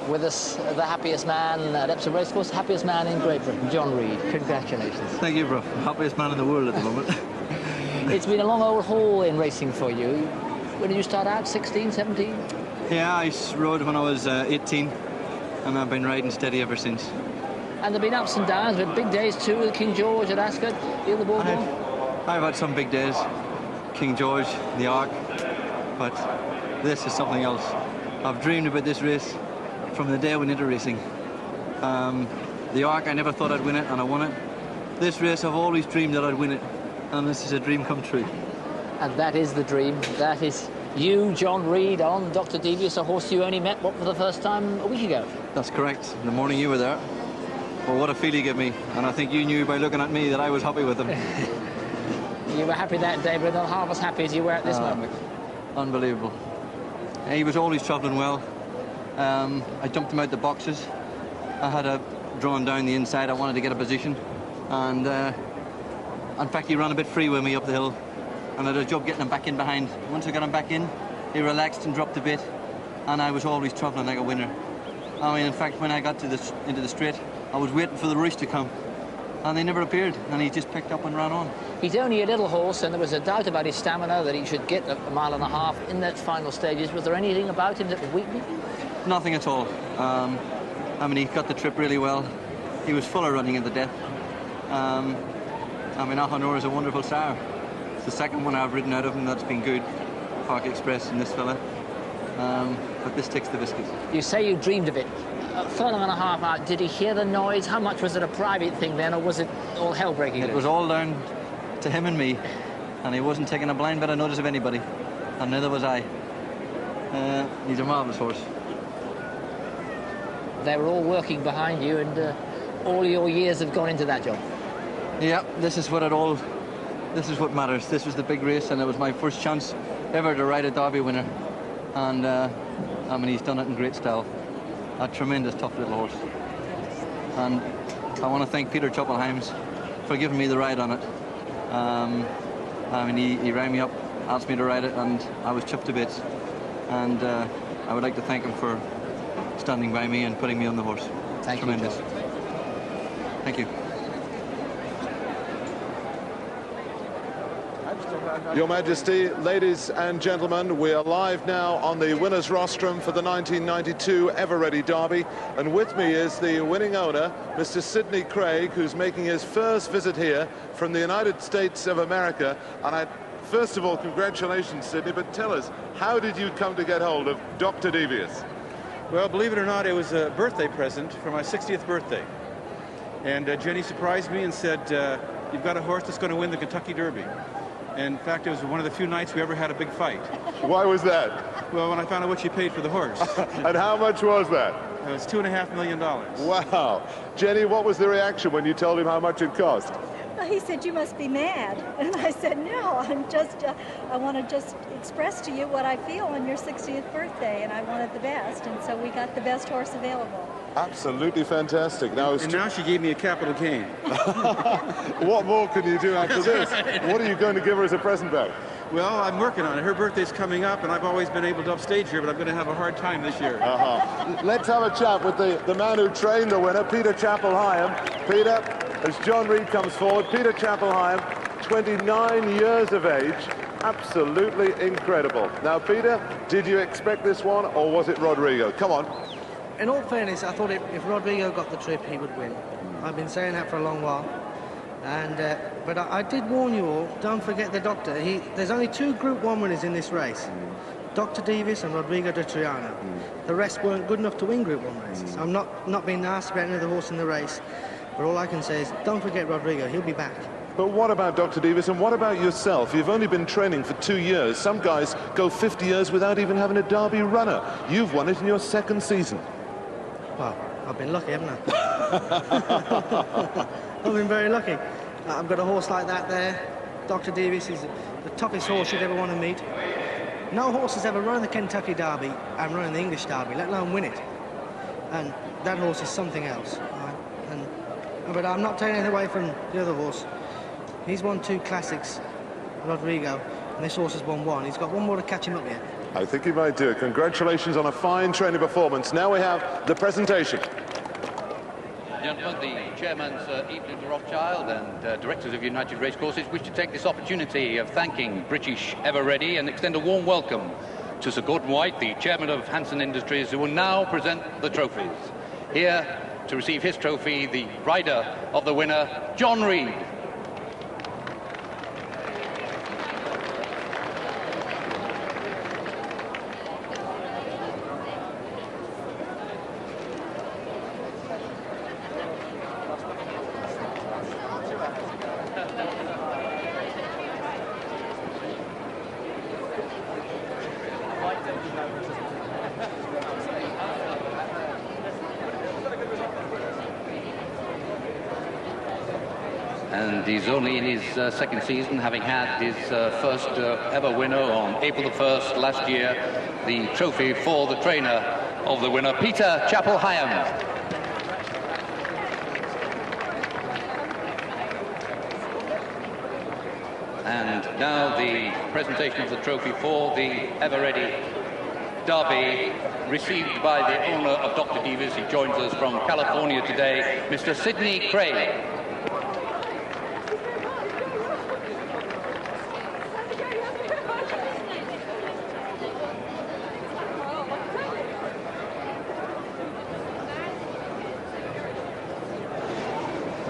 Speaker 21: With us, the happiest man at Epsom Racecourse, happiest man in Great Britain, John Reid. Congratulations.
Speaker 10: Thank you, bro. Happiest man in the world at the moment.
Speaker 21: It's been a long old haul in racing for you. When did you start out? 16, 17?
Speaker 10: Yeah, I rode when I was 18, and I've been riding steady ever since.
Speaker 21: And there have been ups and downs, but big days too, with King George at Ascot, the other ball.
Speaker 10: I've had some big days, King George, the Ark, but this is something else. I've dreamed about this race from the day I went into racing. The Ark, I never thought I'd win it, and I won it. This race, I've always dreamed that I'd win it, and this is a dream come true.
Speaker 21: And that is the dream. That is you, John Reid, on Dr. Devious, a horse you only met, what, for the first time a week ago?
Speaker 10: That's correct. The morning you were there. Well, what a feel he gave me. And I think you knew by looking at me that I was happy with him.
Speaker 21: You were happy that day, but not half as happy as you were at this moment.
Speaker 10: Unbelievable. He was always travelling well. I jumped him out the boxes. I had a drawn down the inside. I wanted to get a position. And in fact, he ran a bit free with me up the hill. And I had a job getting him back in behind. Once I got him back in, he relaxed and dropped a bit, and I was always travelling like a winner. I mean, in fact, when I got to into the straight, I was waiting for the rush to come, and they never appeared, and he just picked up and ran on.
Speaker 21: He's only a little horse, and there was a doubt about his stamina, that he should get a mile and a half in those final stages. Was there anything about him that would weaken him? Nothing at all.
Speaker 10: I mean, he got the trip really well. He was full of running at the death. I mean, Ahonor is a wonderful sire. The second one I've ridden out of him that's been good, Park Express and this fella, but this takes the biscuit.
Speaker 21: You say you dreamed of it. A furlong and a half out, did he hear the noise? How much was it a private thing then, or was it all hell breaking loose?
Speaker 10: It was all down to him and me, and he wasn't taking a blind bit of notice of anybody, and neither was I. He's a marvellous horse.
Speaker 21: They were all working behind you, and all your years have gone into that job.
Speaker 10: Yeah, this is what matters. This was the big race, and it was my first chance ever to ride a Derby winner. And, I mean, he's done it in great style. A tremendous, tough little horse. And I want to thank Peter Choppelheims for giving me the ride on it. I mean, he rang me up, asked me to ride it, and I was chuffed to bits. And I would like to thank him for standing by me and putting me on the horse.
Speaker 21: Thank you.
Speaker 10: Tremendous. Thank you.
Speaker 1: Your Majesty, ladies and gentlemen, we are live now on the winner's rostrum for the 1992 Ever-Ready Derby, and with me is the winning owner, Mr. Sidney Craig, who's making his first visit here from the United States of America. And first of all, congratulations, Sidney, but tell us, how did you come to get hold of Dr. Devious?
Speaker 11: Well, believe it or not, it was a birthday present for my 60th birthday. And Jenny surprised me and said, you've got a horse that's going to win the Kentucky Derby. In fact, it was one of the few nights we ever had a big fight.
Speaker 1: Why was that?
Speaker 11: Well, when I found out what she paid for the horse.
Speaker 1: And how much was that?
Speaker 11: It was $2.5 million.
Speaker 1: Wow. Jenny, what was the reaction when you told him how much it cost?
Speaker 12: Well, he said, you must be mad. And I said, no, I want to just express to you what I feel on your 60th birthday, and I wanted the best. And so we got the best horse available.
Speaker 1: Absolutely fantastic. Now,
Speaker 11: and now she gave me a capital gain.
Speaker 1: What more can you do after this? What are you going to give her as a present back?
Speaker 11: Well, I'm working on it. Her birthday's coming up, and I've always been able to upstage her, but I'm going to have a hard time this year.
Speaker 1: Let's have a chat with the man who trained the winner, Peter Chappell-Hyam. Peter, as John Reed comes forward, Peter Chappell-Hyam, 29 years of age. Absolutely incredible. Now, Peter, did you expect this one, or was it Rodrigo? Come on.
Speaker 7: In all fairness, I thought if Rodrigo got the trip, he would win. I've been saying that for a long while. And but I did warn you all, don't forget the doctor. There's only 2 Group 1 winners in this race. Dr. Devious and Rodrigo de Triana. The rest weren't good enough to win Group 1 races. I'm not being nasty about any other horse in the race, but all I can say is don't forget Rodrigo, he'll be back.
Speaker 1: But what about Dr. Devious, and what about yourself? You've only been training for 2 years. Some guys go 50 years without even having a Derby runner. You've won it in your 2nd season.
Speaker 7: Well, I've been lucky, haven't I? I've been very lucky. I've got a horse like that there. Dr. Devious is the toughest horse you'd ever want to meet. No horse has ever run the Kentucky Derby and run the English Derby, let alone win it. And that horse is something else. Right? But I'm not taking anything away from the other horse. He's won 2 classics, Rodrigo, and this horse has won 1. He's got 1 more to catch him up yet.
Speaker 1: I think he might do it. Congratulations on a fine training performance. Now we have the presentation.
Speaker 13: Gentlemen, the chairman, Sir Evelyn de Rothschild, and directors of United Racecourses wish to take this opportunity of thanking British Ever Ready and extend a warm welcome to Sir Gordon White, the chairman of Hanson Industries, who will now present the trophies. Here to receive his trophy, the rider of the winner, John Reed. And he's only in his 2nd season, having had his first ever winner on April the 1st last year, the trophy for the trainer of the winner, Peter Chappell-Hyam. And now the presentation of the trophy for the Ever Ready Derby, received by the owner of Dr. Devious. He joins us from California today, Mr. Sidney Craig.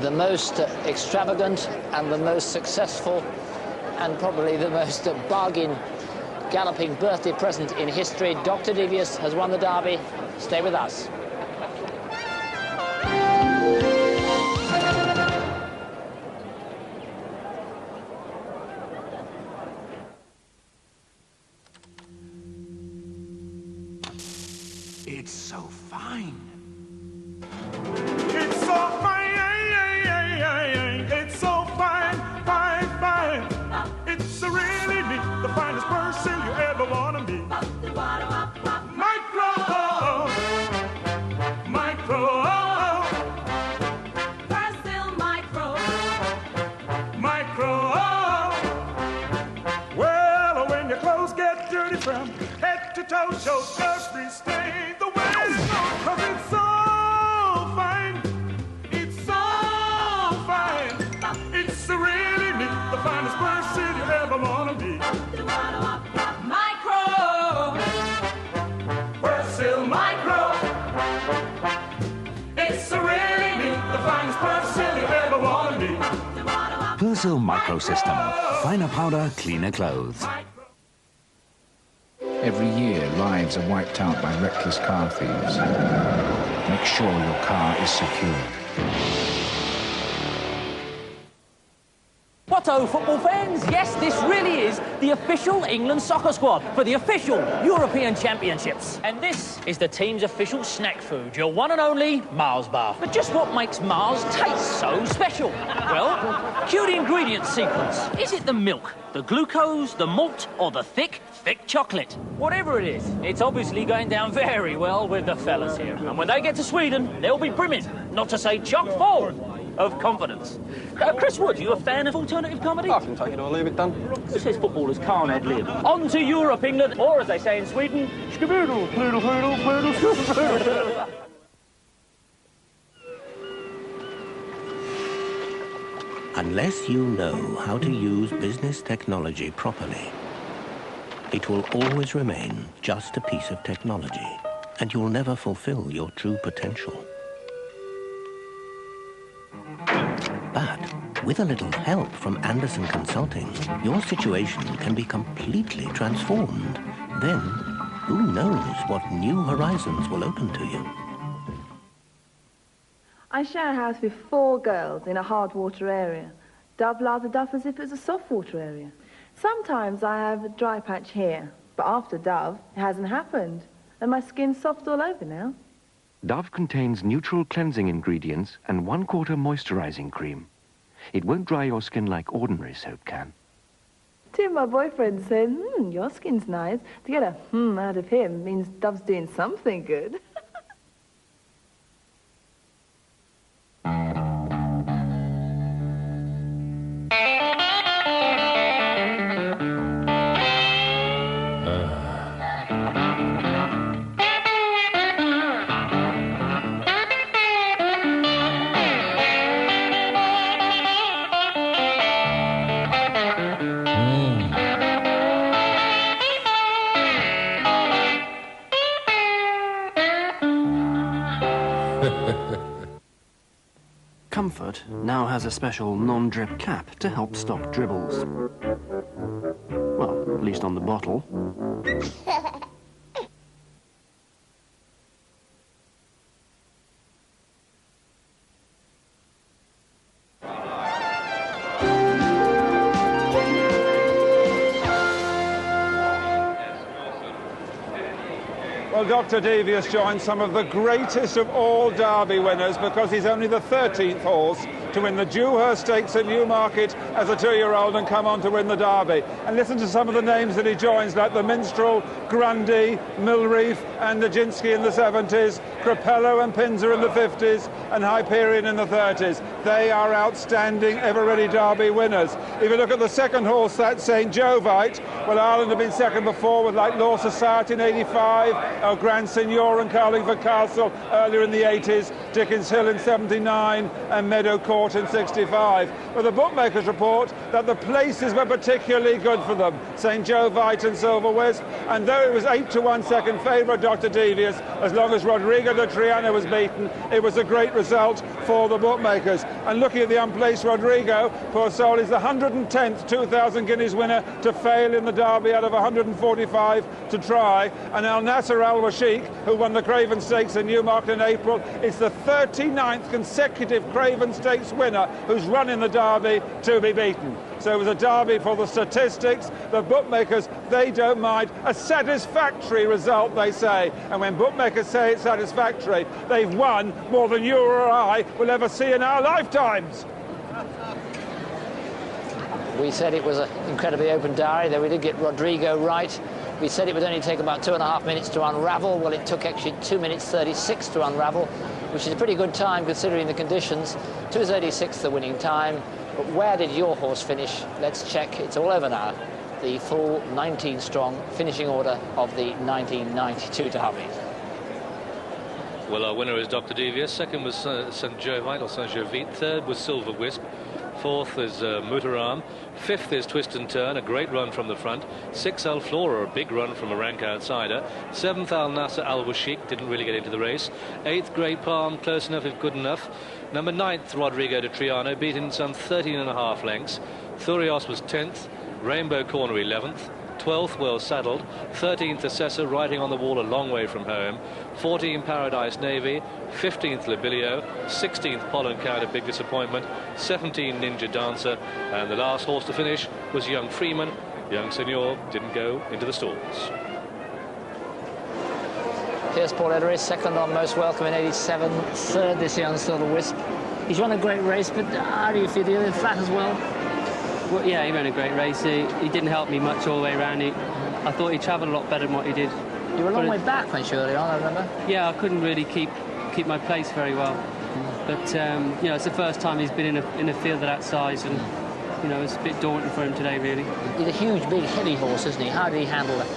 Speaker 21: The most extravagant and the most successful and probably the most bargain galloping birthday present in history. Dr. Devious has won the Derby. Stay with us.
Speaker 14: It's so fine.
Speaker 15: It's so fine. It's so fine, fine, fine. It's really neat, the finest person you ever want to meet. Micro,
Speaker 8: Brazil Micro.
Speaker 15: Well, when your clothes get dirty from head to toe, shows every stain the way it's going. 'Cause it's so fine. It's so fine. It's really neat, the finest person you ever want to be.
Speaker 8: Micro.
Speaker 15: Brazil Micro. It's really neat, the finest person you ever want to be.
Speaker 16: Persil Micro System. Finer powder, cleaner clothes.
Speaker 17: Every year, lives are wiped out by reckless car thieves. Make sure your car is secure.
Speaker 18: What
Speaker 6: Lotto, football fans. Yes, this really is the official England soccer squad for the official European Championships. And this is the team's official snack food, your one and only Mars bar. But just what makes Mars taste so special? Well, cue the ingredients sequence. Is it the milk, the glucose, the malt, or the thick chocolate? Whatever it is, it's obviously going down very well with the fellas here. And when they get to Sweden, they'll be brimming, not to say chock full, of confidence. Chris Wood, you a fan of alternative comedy?
Speaker 14: I can take it or leave it, Dan.
Speaker 6: Who says footballers can't ad-lib? On to Europe, England, or as they say in Sweden, skaboodle, poodle, poodle, poodle, poodle.
Speaker 25: Unless you know how to use business technology properly, it will always remain just a piece of technology, and you'll never fulfill your true potential. But with a little help from Anderson Consulting, your situation can be completely transformed. Then, who knows what new horizons will open to you?
Speaker 18: I share a house with 4 girls in a hard water area. Dove lather Duff as if it was a soft water area. Sometimes I have a dry patch here, but after Dove, it hasn't happened. And my skin's soft all over now.
Speaker 22: Dove contains neutral cleansing ingredients and 1/4 moisturizing cream. It won't dry your skin like ordinary soap can.
Speaker 18: Tim, my boyfriend, said, your skin's nice. To get a out of him means Dove's doing something good.
Speaker 23: Comfort now has a special non-drip cap to help stop dribbles. Well, at least on the bottle.
Speaker 20: Well, Dr. Devious joins some of the greatest of all Derby winners because he's only the 13th horse to win the Dewhurst Stakes at Newmarket as a 2-year-old and come on to win the Derby. And listen to some of the names that he joins, like the Minstrel, Grundy, Millreef and Nijinsky in the 70s, Crapello and Pinzer in the 50s and Hyperion in the 30s. They are outstanding ever-ready Derby winners. If you look at the second horse, that's St. Jovite. Well, Ireland have been second before with like Law Society in 85, El Grand Signor and Carlingford Castle earlier in the 80s, Dickens Hill in 79 and Meadow Court in 65. But the bookmakers report that the places were particularly good for them, St. Jovite and Silver Wisp, and though it was 8-1 second favourite Dr. Devious, as long as Rodrigo de Triana was beaten, it was a great result for the bookmakers. And looking at the unplaced Rodrigo, poor soul is the 110th 2,000 guineas winner to fail in the Derby out of 145 to try, and Al Nasser Al Washik, who won the Craven Stakes in Newmarket in April, is the 39th consecutive Craven Stakes winner who's run in the Derby to be beaten. So it was a Derby for the statistics. The bookmakers, they don't mind. A satisfactory result, they say. And when bookmakers say it's satisfactory, they've won more than you or I will ever see in our lifetimes.
Speaker 21: We said it was an incredibly open diary, though we did get Rodrigo right. We said it would only take about 2.5 minutes to unravel. Well, it took actually 2 minutes 36 to unravel, which is a pretty good time considering the conditions. 2:36 the winning time. But where did your horse finish? Let's check. It's all over now. The full 19-strong finishing order of the 1992 Derby.
Speaker 4: Well, our winner is Dr. Devious. Second was St. Jovite or St. Jovite. Third was Silver Wisp. Fourth is Mutaram. Fifth is Twist and Turn, a great run from the front. 6 Al Flora, a big run from a rank outsider. 7th Al Nasser Al Washik, didn't really get into the race. 8th Great Palm, close enough if good enough. Number 9th Rodrigo de Triano, beaten some 13.5 lengths. Thurios was 10th. Rainbow Corner 11th. 12th, well saddled. 13th, Assessor, riding on the wall a long way from home. 14, Paradise Navy. 15th, Labilio. 16th, Pollen Count, a big disappointment. 17, Ninja Dancer. And the last horse to finish was Young Freeman. Young Senor didn't go into the stalls.
Speaker 21: Here's Paul Edery, second on Most Welcome in 87, third this year on Silver Wisp. He's run a great race, but how do you feel? Dealing flat as well?
Speaker 5: Well, yeah, he ran a great race. He didn't help me much all the way around. I thought he travelled a lot better than what he did.
Speaker 21: You were a long way back when early on, I remember.
Speaker 5: Yeah, I couldn't really keep my place very well. But you know, it's the first time he's been in a field of that size, and you know, it's a bit daunting for him today, really.
Speaker 21: He's a huge, big, heavy horse, isn't he? How did he handle it?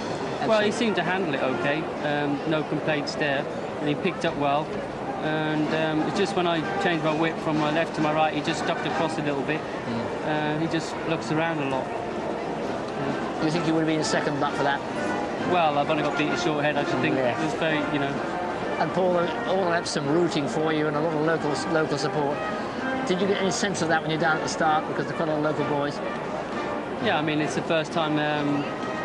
Speaker 5: Well, he seemed to handle it okay. No complaints there, and he picked up well. And it's just when I changed my whip from my left to my right, he just ducked across a little bit. He just looks around a lot.
Speaker 21: Do you think he would have been second but for that?
Speaker 5: Well, I've only got beat a short head. I just think it was very, you know.
Speaker 21: And Paul, all Epsom rooting for you and a lot of local support. Did you get any sense of that when you're down at the start, because they're quite a lot of local boys?
Speaker 5: Yeah, I mean, it's the first time,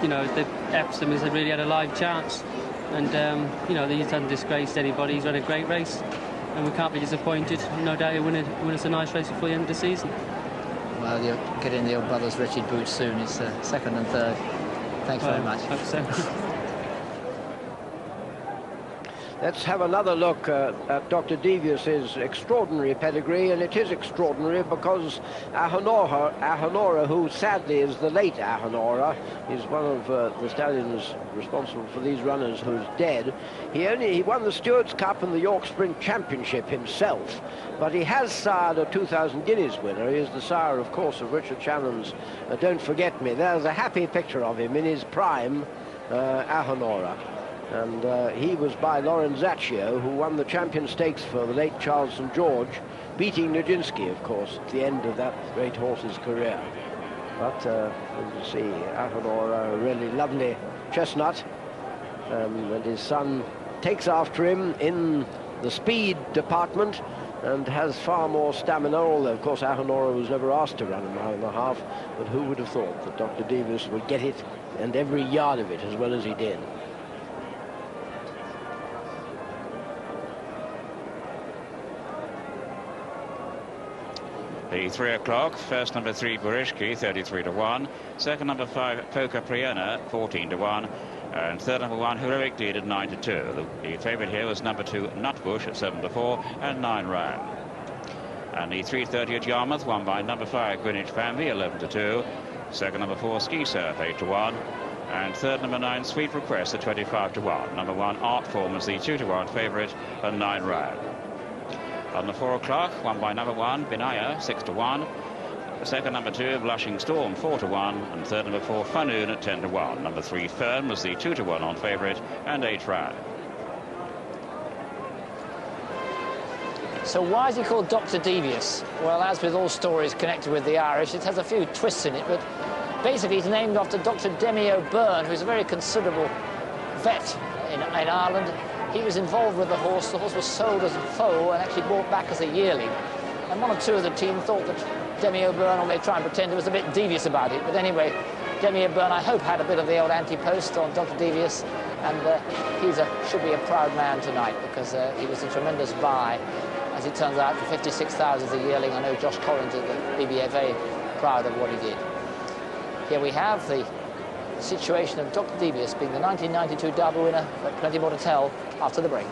Speaker 5: you know, that Epsom has really had a live chance. And, you know, he hasn't disgraced anybody. He's run a great race, and we can't be disappointed. No doubt he'll win us a nice race before the end of the season.
Speaker 21: Well, you'll get in the old brothers Richard boots soon. It's second and third. Thanks very much.
Speaker 5: Hope so.
Speaker 2: Let's have another look at Dr. Devious's extraordinary pedigree, and it is extraordinary because Ahonora, who sadly is the late Ahonora, is one of the stallions responsible for these runners who's dead. He won the Stewards' Cup and the York Sprint Championship himself, but he has sired a 2,000 guineas winner. He is the sire, of course, of Richard Shannon's Don't Forget Me. There's a happy picture of him in his prime, Ahonora. And he was by Lorenzaccio, who won the Champion Stakes for the late Charles St. George, beating Nijinsky, of course, at the end of that great horse's career. But, as you see, Ahonora, a really lovely chestnut, and his son takes after him in the speed department and has far more stamina, although, of course, Ahonora was never asked to run a mile and a half, but who would have thought that Dr. Devious would get it, and every yard of it, as well as he did.
Speaker 3: The 3 o'clock, first number 3, Burishki, 33-1. Second number 5, Poker Priena, 14-1. And third number 1, Heroic Lead at 9-2. The favourite here was number 2, Nutbush at 7-4, and 9 ran. And the 3:30 at Yarmouth, won by number 5, Greenwich Family, 11-2. Second number 4, Ski Surf, 8-1. And third number 9, Sweet Request at 25-1. Number 1, Art Form was the 2-1 favourite, and 9 ran. On the 4 o'clock, won by number 1, Binaya, 6-1. Second number 2, Blushing Storm, 4-1. And third number 4, Funoon at 10-1. Number 3, Fern was the 2-1 on favourite, and 8 ran.
Speaker 21: So why is he called Dr. Devious? Well, as with all stories connected with the Irish, it has a few twists in it, but basically he's named after Dr. Demi O'Byrne, who's a very considerable vet in Ireland. He was involved with the horse. The horse was sold as a foal and actually bought back as a yearling. And one or two of the team thought that Demi O'Byrne, or they try and pretend, was a bit devious about it. But anyway, Demi O'Byrne, I hope, had a bit of the old anti-post on Dr. Devious, and should be a proud man tonight, because he was a tremendous buy, as it turns out, for 56,000 as a yearling. I know Josh Collins at the BBA very proud of what he did. Here we have the situation of Dr. Devious being the 1992 Derby winner, but plenty more to tell after the break.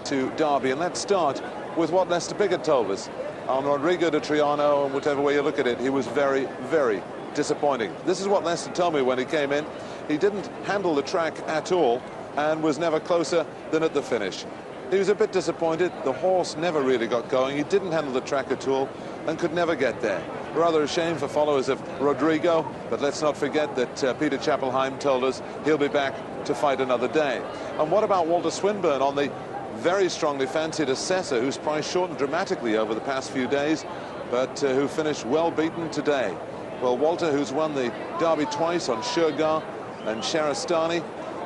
Speaker 1: To Derby, and let's start with what Lester Piggott told us on Rodrigo de Triano, and whatever way you look at it, he was very, very disappointing. This is what Lester told me when he came in. He didn't handle the track at all and was never closer than at the finish. He was a bit disappointed. The horse never really got going. He didn't handle the track at all and could never get there. Rather a shame for followers of Rodrigo, but let's not forget that Peter Chappelheim told us he'll be back to fight another day. And what about Walter Swinburne on the very strongly fancied Assessor, whose price shortened dramatically over the past few days, but who finished well beaten today? Well, Walter, who's won the Derby twice on Shergar and Sharastani,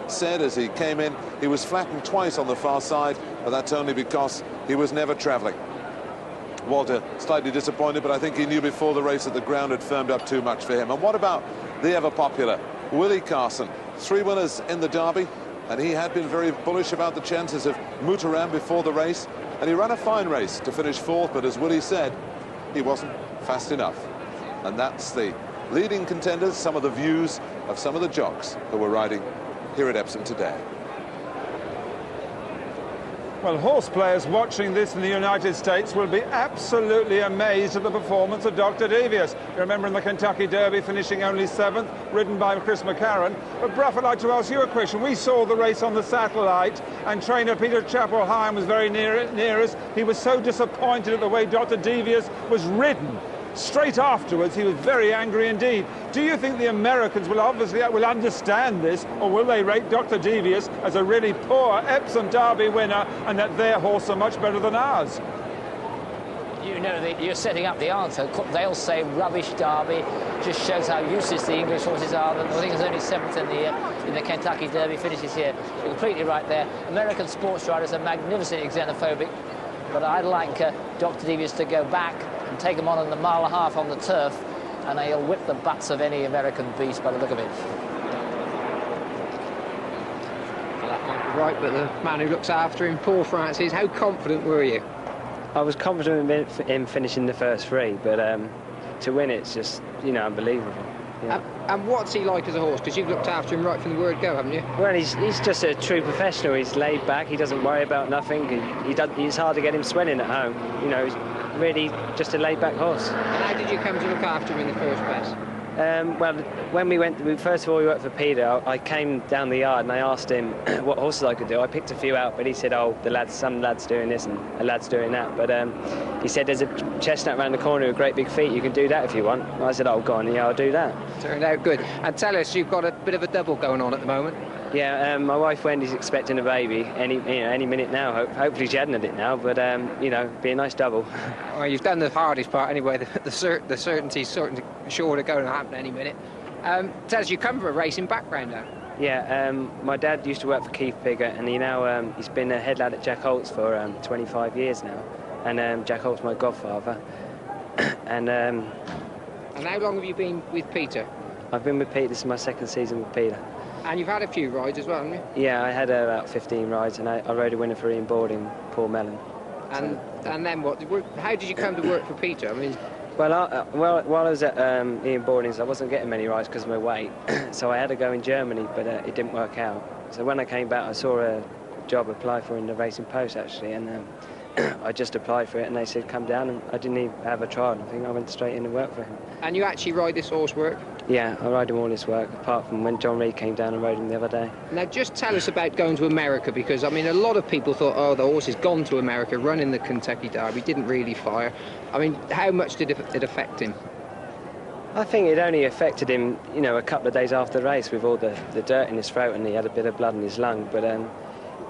Speaker 1: said as he came in he was flattened twice on the far side, but that's only because he was never travelling. Walter slightly disappointed, but I think he knew before the race that the ground had firmed up too much for him. And what about the ever-popular Willie Carson? 3 winners in the Derby, and he had been very bullish about the chances of Moutaram before the race, and he ran a fine race to finish 4th, but as Willie said, he wasn't fast enough. And that's the leading contenders, some of the views of some of the jocks who were riding here at Epsom today.
Speaker 20: Well, horse players watching this in the United States will be absolutely amazed at the performance of Dr. Devious. You remember in the Kentucky Derby finishing only 7th, ridden by Chris McCarron. But Bruff, I'd like to ask you a question. We saw the race on the satellite, and trainer Peter Chappell-Hyam was very near us. He was so disappointed at the way Dr. Devious was ridden. Straight afterwards, he was very angry indeed. Do you think the Americans will understand this, or will they rate Dr. Devious as a really poor Epsom Derby winner, and that their horse are much better than ours?
Speaker 21: You know that you're setting up the answer. They'll say rubbish Derby. Just shows how useless the English horses are. I think it's only 7th in the Kentucky Derby finishes here. You're completely right there. American sports riders are magnificently xenophobic, but I'd like Dr. Devious to go back and take him on the 1.5 miles on the turf, and he'll whip the butts of any American beast by the look of it.
Speaker 9: Well, that might be right, but the man who looks after him, Paul Francis, how confident were you?
Speaker 10: I was confident in finishing the first 3, but to win it's just, you know, unbelievable. Yeah.
Speaker 9: And what's he like as a horse? Because you've looked after him right from the word go, haven't you?
Speaker 10: Well, he's just a true professional. He's laid back. He doesn't worry about nothing. It's hard to get him sweating at home. You know, he's really just a laid back horse.
Speaker 9: And how did you come to look after him in the first place?
Speaker 10: Well, when we first of all we worked for Peter, I came down the yard and I asked him what horses I could do. I picked a few out, but he said, oh, some lad's doing this and a lad's doing that. But he said, there's a chestnut around the corner with great big feet, you can do that if you want. I said, oh, go on, yeah, I'll do that.
Speaker 9: Turned out good. And tell us, you've got a bit of a double going on at the moment.
Speaker 10: Yeah, my wife Wendy's expecting a baby any minute now. Hopefully she hadn't had it now, but you know, be a nice double.
Speaker 9: Well, you've done the hardest part anyway. The certainty's sure to go and happen any minute. Tell us, you come from a racing background now.
Speaker 10: Yeah, my dad used to work for Keith Piggott, and he's been a head lad at Jack Holt's for 25 years now, and Jack Holt's my godfather. And
Speaker 9: how long have you been with Peter?
Speaker 10: I've been with Peter. This is my 2nd season with Peter.
Speaker 9: And you've had a few rides as well, haven't you?
Speaker 10: Yeah, I had about 15 rides, and I rode a winner for Ian Boarding, Paul Mellon.
Speaker 9: And then what? How did you come to work for Peter? I mean,
Speaker 10: well, while I was at Ian Boarding's, I wasn't getting many rides because of my weight, so I had to go in Germany, but it didn't work out. So when I came back, I saw a job apply for in the Racing Post actually, and I just applied for it, and they said come down, and I didn't even have a trial. I think I went straight in and worked for him.
Speaker 9: And you actually ride this horse work?
Speaker 10: Yeah, I ride him all his work, apart from when John Reed came down and rode him the other day.
Speaker 9: Now, just tell us about going to America, because, I mean, a lot of people thought, oh, the horse has gone to America, running the Kentucky Derby, didn't really fire. I mean, how much did it affect him?
Speaker 10: I think it only affected him, you know, a couple of days after the race with all the dirt in his throat, and he had a bit of blood in his lung. But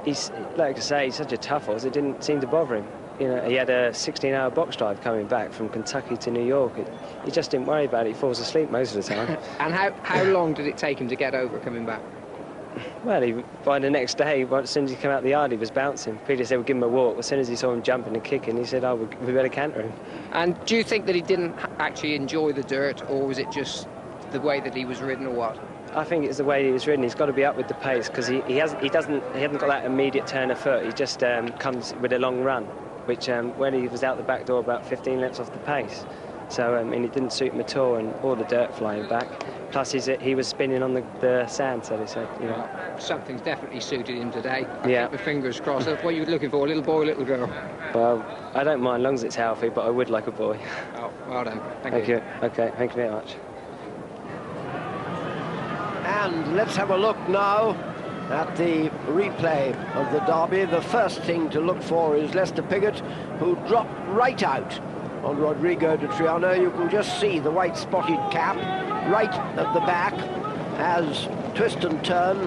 Speaker 10: he's, like I say, he's such a tough horse, it didn't seem to bother him. You know, he had a 16-hour box drive coming back from Kentucky to New York. He just didn't worry about it. He falls asleep most of the time.
Speaker 9: And how long did it take him to get over coming back?
Speaker 10: Well, by the next day, as soon as he came out the yard, he was bouncing. Peter said, we'll give him a walk. As soon as he saw him jumping and kicking, he said, oh, we better canter him.
Speaker 9: And do you think that he didn't actually enjoy the dirt, or was it just the way that he was ridden, or what?
Speaker 10: I think it's the way he was ridden. He's got to be up with the pace, because he hasn't got that immediate turn of foot. He just comes with a long run, which when he was out the back door about 15 lengths off the pace. So and it didn't suit him at all, and all the dirt flying back. Plus he was spinning on the sand, so they said, you know.
Speaker 9: Something's definitely suited him today.
Speaker 10: Yeah.
Speaker 9: Keep my fingers crossed. What are you looking for, a little boy or a little girl?
Speaker 10: Well, I don't mind, as long as it's healthy, but I would like a boy.
Speaker 9: Oh, well done.
Speaker 10: Thank you. Okay, thank you very much.
Speaker 2: And let's have a look now at the replay of the Derby. The first thing to look for is Lester Piggott, who dropped right out on Rodrigo de Triano. You can just see the white spotted cap right at the back as twist and turn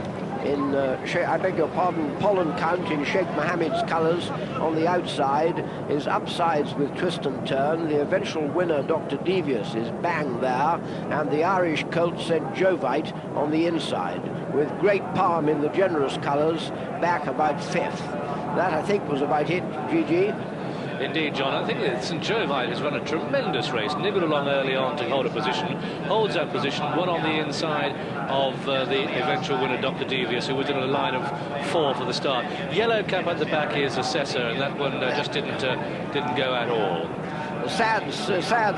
Speaker 2: in, I beg your pardon, Pollen Count in Sheikh Mohammed's colours on the outside is upsides with twist and turn. The eventual winner, Dr. Devious, is bang there, and the Irish colt St. Jovite on the inside, with Great Palm in the generous colours back about 5th. That, I think, was about it, Gigi.
Speaker 4: Indeed, John. I think that St. Jovite has run a tremendous race, nibbled along early on to hold a position, holds that position, one on the inside of the eventual winner, Dr. Devious, who was in a line of 4 for the start. Yellow cap at the back is Assessor, and that one just didn't go at all.
Speaker 2: A sad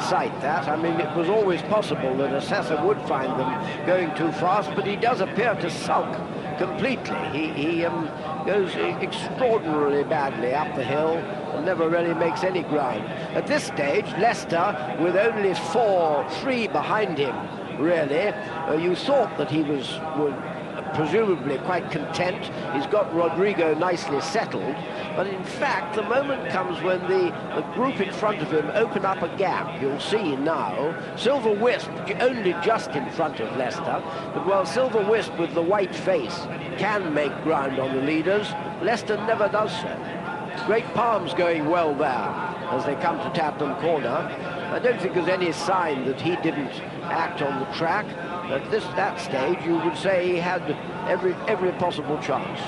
Speaker 2: sight, that. I mean, it was always possible that Assessor would find them going too fast, but he does appear to sulk completely. He goes extraordinarily badly up the hill and never really makes any ground. At this stage, Leicester, with only 3 behind him, really, you thought that he would presumably quite content. He's got Rodrigo nicely settled, but in fact the moment comes when the group in front of him open up a gap. You'll see now Silver Wisp only just in front of Leicester, but while Silver Wisp with the white face can make ground on the leaders, Leicester never does so. Great Palm's going well there as they come to Tapton Corner. I don't think there's any sign that he didn't act on the track. At that stage, you would say he had every possible chance.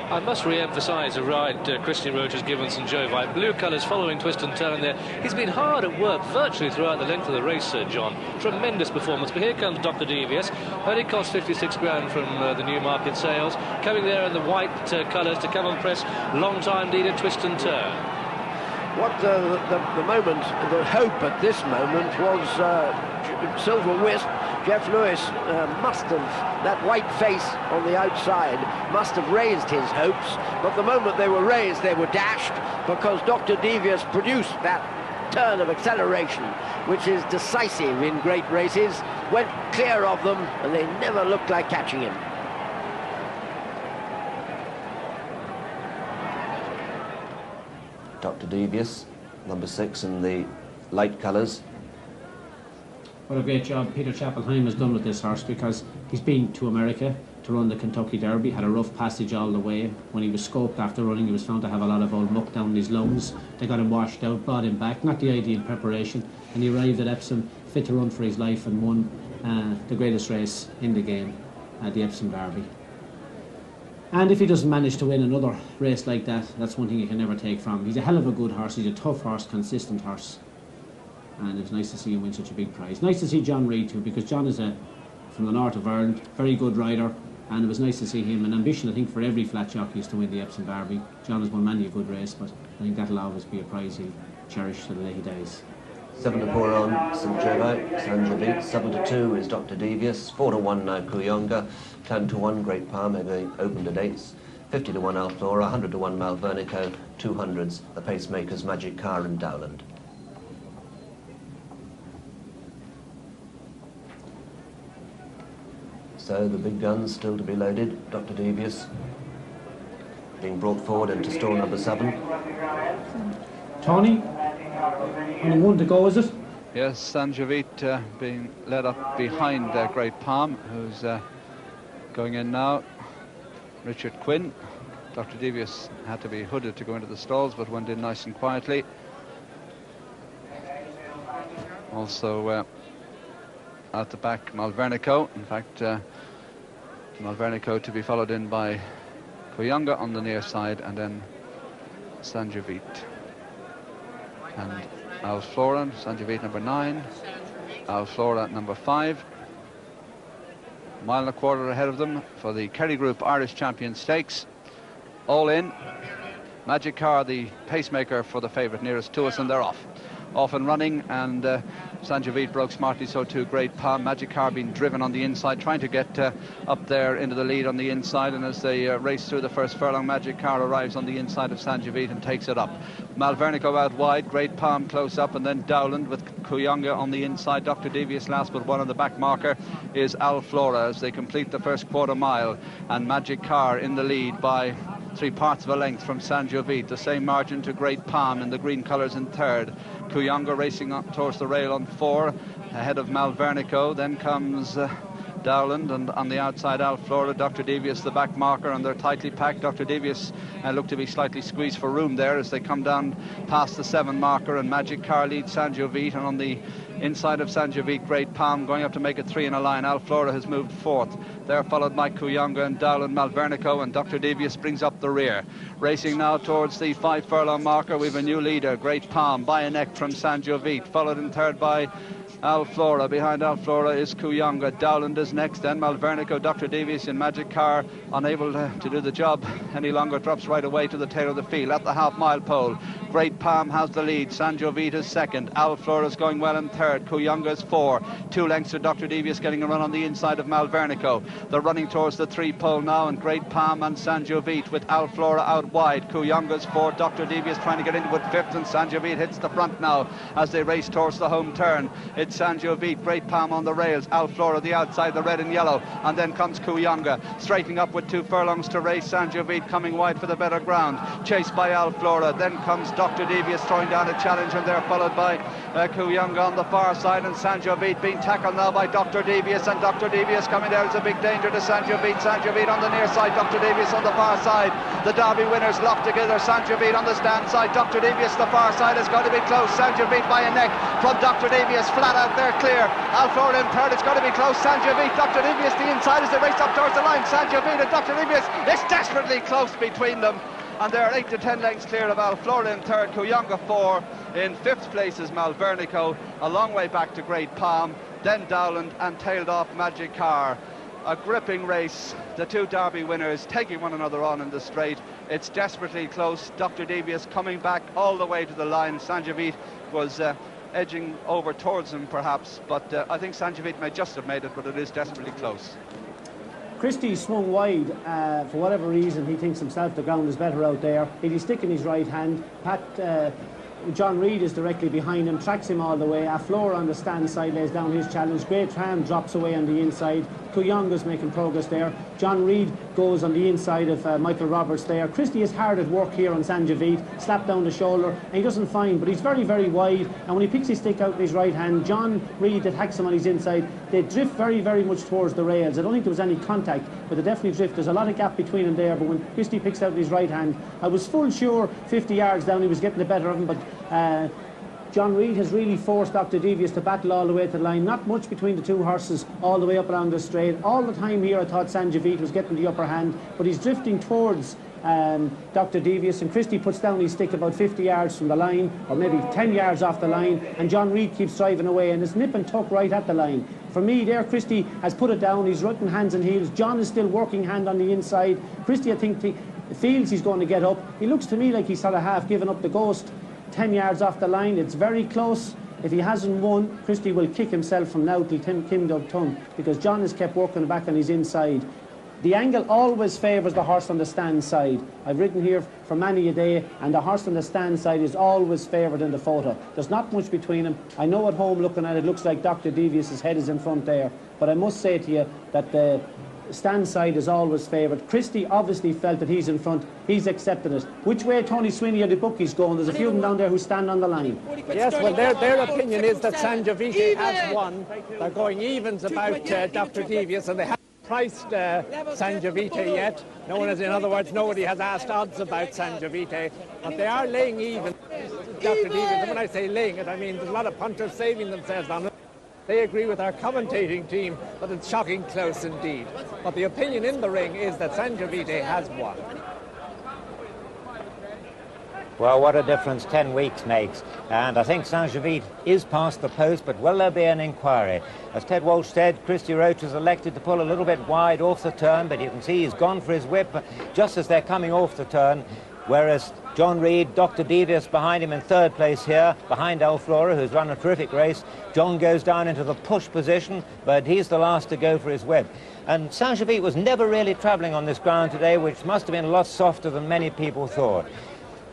Speaker 4: I must re-emphasise the ride Christian Roach has given St. Jovite. Blue colours following twist and turn there. He's been hard at work virtually throughout the length of the race, John. Tremendous performance. But here comes Dr. Devious. Only cost 56 grand from the Newmarket sales. Coming there in the white colours to come and press long-time leader twist and turn.
Speaker 2: What the moment, the hope at this moment was Silver Wisp. Jeff Lewis must have, that white face on the outside must have raised his hopes, but the moment they were raised, they were dashed, because Dr. Devious produced that turn of acceleration, which is decisive in great races, went clear of them, and they never looked like catching him.
Speaker 11: Dr. Devious, number 6 in the light colours.
Speaker 12: What a great job Peter Chapelheim has done with this horse, because he's been to America to run the Kentucky Derby, had a rough passage all the way. When he was scoped after running, he was found to have a lot of old muck down his lungs. They got him washed out, brought him back, not the ideal preparation, and he arrived at Epsom fit to run for his life and won the greatest race in the game, the Epsom Derby. And if he doesn't manage to win another race like that, that's one thing you can never take from him. He's a hell of a good horse, he's a tough horse, consistent horse. And it's nice to see him win such a big prize. Nice to see John Reid too, because John is from the north of Ireland, very good rider, and it was nice to see him. An ambition, I think, for every flat jockey is to win the Epsom Derby. John has won many a good race, but I think that'll always be a prize he'll cherish till the day he dies.
Speaker 11: 7-4 on St. Jovite, Sanjavit. 7-2 is Dr. Devious. 4-1 now Kuyonga. 10-1 Great Palm, opened at 8s. 50-1 Alflora, 100-1 Malvernico, 200s the pacemakers Magic Car and Dowland. So the big guns still to be loaded. Dr. Devious being brought forward into stall number 7.
Speaker 12: Tony, only one to go, is it?
Speaker 14: Yes, Sanjavit being led up behind Great Palm, who's going in now. Richard Quinn. Dr. Devious had to be hooded to go into the stalls, but went in nice and quietly. Also at the back, Malvernico. In fact, Malvernico to be followed in by Kuyonga on the near side, and then Sanjavit. And Alflora, Sanjavit number 9, Alflora number 5. Mile and a quarter ahead of them for the Kerry Group Irish Champion Stakes. All in. Magic Car, the pacemaker for the favourite nearest to us, and they're off. Off and running, and Sanjavit broke smartly, so too Great Palm. Magic Car being driven on the inside, trying to get up there into the lead on the inside, and as they race through the first furlong, Magic Car arrives on the inside of Sanjavit and takes it up. Malvernico out wide, Great Palm close up, and then Dowland with Kuyonga on the inside. Dr. Devious last but one on the back marker is Alflora as they complete the first quarter mile, and Magic Car in the lead by 3/4 of a length from Sanjavit. The same margin to Great Palm in the green colours in third. Kuyonga racing up towards the rail on 4 ahead of Malvernico. Then comes Dowland, and on the outside Alflora, Dr. Devious, the back marker, and they're tightly packed. Dr. Devious look to be slightly squeezed for room there as they come down past the 7 marker, and Magic Car leads Sanjovit, and on the inside of Sanjovit, Great Palm going up to make it 3 in a line. Alflora has moved 4th. There followed by Kuyunga and Dowland, Malvernico, and Dr. Devious brings up the rear. Racing now towards the 5 furlong marker, we have a new leader, Great Palm, by a neck from Sanjovit, followed in third by Alflora. Behind Alflora is Kuyunga. Dowland is next, then Malvernico. Dr. Devious in Magic Car, unable to do the job any longer, drops right away to the tail of the field at the half-mile pole. Great Palm has the lead. Sanjovit is second. Alflora is going well in third. Kuyunga is 4. 2 lengths to Dr. Devious, getting a run on the inside of Malvernico. They're running towards the 3 pole now, and Great Palm and Sanjovit with Alflora out wide. Kuyunga's 4. Dr. Devious trying to get into it 5th, and Sanjovit hits the front now as they race towards the home turn. It's Sanjovit, Great Palm on the rails, Alflora the outside, the red and yellow, and then comes Kuyunga, straightening up with 2 furlongs to race. Sanjovit coming wide for the better ground, chased by Alflora. Then comes Dr. Devious throwing down a challenge, and they're followed by Kuyunga on the far side, and Sanjovit being tackled now by Dr. Devious, and Dr. Devious coming there is a big danger to Sanjovit. Sanjovit on the near side, Dr. Devious on the far side. The Derby winners locked together. Sanjovit on the stand side, Dr. Devious the far side. Has got to be close. Sanjovit by a neck from Dr. Devious, flat out there, clear. Alflora in third, it's got to be close. Sanjovit, Dr. Devious the inside as they race up towards the line. Sanjovit and Dr. Devious, it's desperately close between them, and they're 8 to 10 lengths clear of Alflora in third, Kuyunga 4. In 5th place is Malvernico, a long way back to Great Palm, then Dowland, and tailed off Magic Car. A gripping race, the 2 Derby winners taking one another on in the straight. It's desperately close. Dr. Devious coming back all the way to the line. Sanjovit was edging over towards him perhaps, but I think Sanjovit may just have made it, but it is desperately close.
Speaker 12: Christie swung wide for whatever reason. He thinks himself the ground is better out there. He's sticking his right hand. John Reid is directly behind him, tracks him all the way. Alflora on the stand side lays down his challenge. Great Palm drops away on the inside. Kuyunga's making progress there. John Reid goes on the inside of Michael Roberts there. Christie is hard at work here on Sanjovit, slapped down the shoulder, and he doesn't find, but he's very, very wide, and when he picks his stick out in his right hand, John Reid attacks him on his inside. They drift very, very much towards the rails. I don't think there was any contact, but they definitely drift. There's a lot of gap between them there, but when Christie picks out his right hand, I was full sure 50 yards down he was getting the better of him, but John Reid has really forced Dr. Devious to battle all the way to the line. Not much between the 2 horses all the way up around the straight. All the time here I thought Sanjovit was getting the upper hand, but he's drifting towards Dr. Devious, and Christie puts down his stick about 50 yards from the line, or maybe 10 yards off the line, and John Reid keeps driving away, and it's nip and tuck right at the line. For me there, Christie has put it down. He's rutting hands and heels. John is still working hand on the inside. Christie, I think, feels he's going to get up. He looks to me like he's sort of half given up the ghost. 10 yards off the line, it's very close. If he hasn't won, Christie will kick himself from now till Kim Dog Tongue, because John has kept working back on his inside. The angle always favours the horse on the stand side. I've ridden here for many a day, and the horse on the stand side is always favoured in the photo. There's not much between them. I know at home looking at it, looks like Dr. Devious's head is in front there, but I must say to you that the stand side is always favoured. Christie obviously felt that he's in front. He's accepted it. Which way Tony Sweeney or the bookies going? There's a few of them down there who stand on the line.
Speaker 2: Yes, well, their opinion is that Sanjovit has won. They're going evens about Dr. Devious, and they haven't priced Sanjovit yet. No one has, in other words, nobody has asked odds about Sanjovit, but they are laying even. Dr. Devious, and when I say laying it, I mean there's a lot of punters saving themselves on it. They agree with our commentating team that it's shocking close indeed. But the opinion in the ring is that Sanjovit has won.
Speaker 7: Well, what a difference 10 weeks makes. And I think Sanjovit is past the post, but will there be an inquiry? As Ted Walsh said, Christy Roach has elected to pull a little bit wide off the turn, but you can see he's gone for his whip just as they're coming off the turn. Whereas John Reid, Dr. Devious behind him in third place here, behind Alflora, who's run a terrific race. John goes down into the push position, but he's the last to go for his whip. And Sanjovit was never really travelling on this ground today, which must have been a lot softer than many people thought.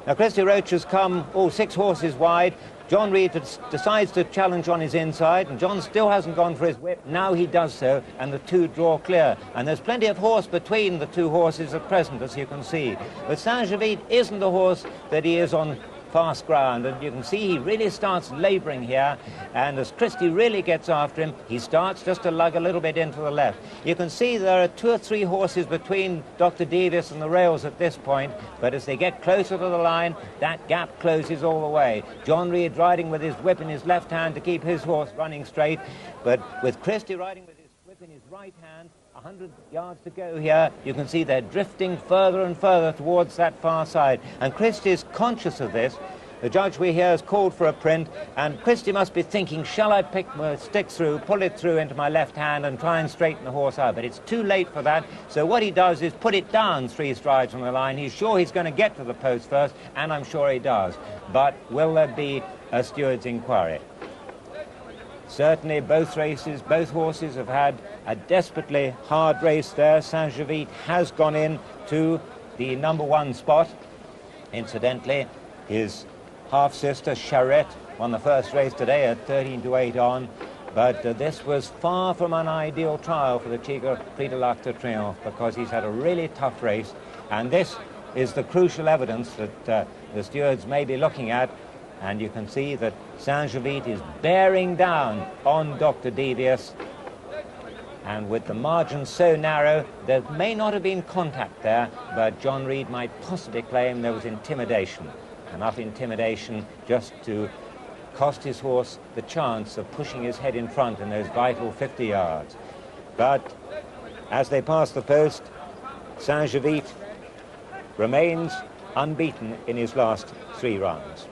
Speaker 7: Now, Christy Roach has come all 6 horses wide. John Reid decides to challenge on his inside, and John still hasn't gone for his whip. Now he does so, and the 2 draw clear. And there's plenty of horse between the 2 horses at present, as you can see. But Sanjovit isn't the horse that he is on fast ground, and you can see he really starts labouring here, and as Christie really gets after him, he starts just to lug a little bit into the left. You can see there are 2 or 3 horses between Dr. Devious and the rails at this point, but as they get closer to the line, that gap closes all the way. John Reed riding with his whip in his left hand to keep his horse running straight, but with Christie riding with his whip in his right hand, 100 yards to go here, you can see they're drifting further and further towards that far side. And Christie is conscious of this. The judge we hear has called for a print, and Christie must be thinking, shall I stick through, pull it through into my left hand and try and straighten the horse out? But it's too late for that, so what he does is put it down 3 strides from the line. He's sure he's going to get to the post first, and I'm sure he does. But will there be a steward's inquiry? Certainly both horses have had a desperately hard race there. Saint-Gevite has gone in to the #1 spot. Incidentally, his half-sister Charette won the first race today at 13-8 on, but this was far from an ideal trial for the Tigre Prix de l'Arc de Triomphe, because he's had a really tough race, and this is the crucial evidence that the stewards may be looking at. And you can see that Saint-Gevite is bearing down on Dr. Devious. And with the margin so narrow, there may not have been contact there, but John Reed might possibly claim there was intimidation. Enough intimidation just to cost his horse the chance of pushing his head in front in those vital 50 yards. But as they pass the post, Saint-Gevite remains unbeaten in his last 3 runs.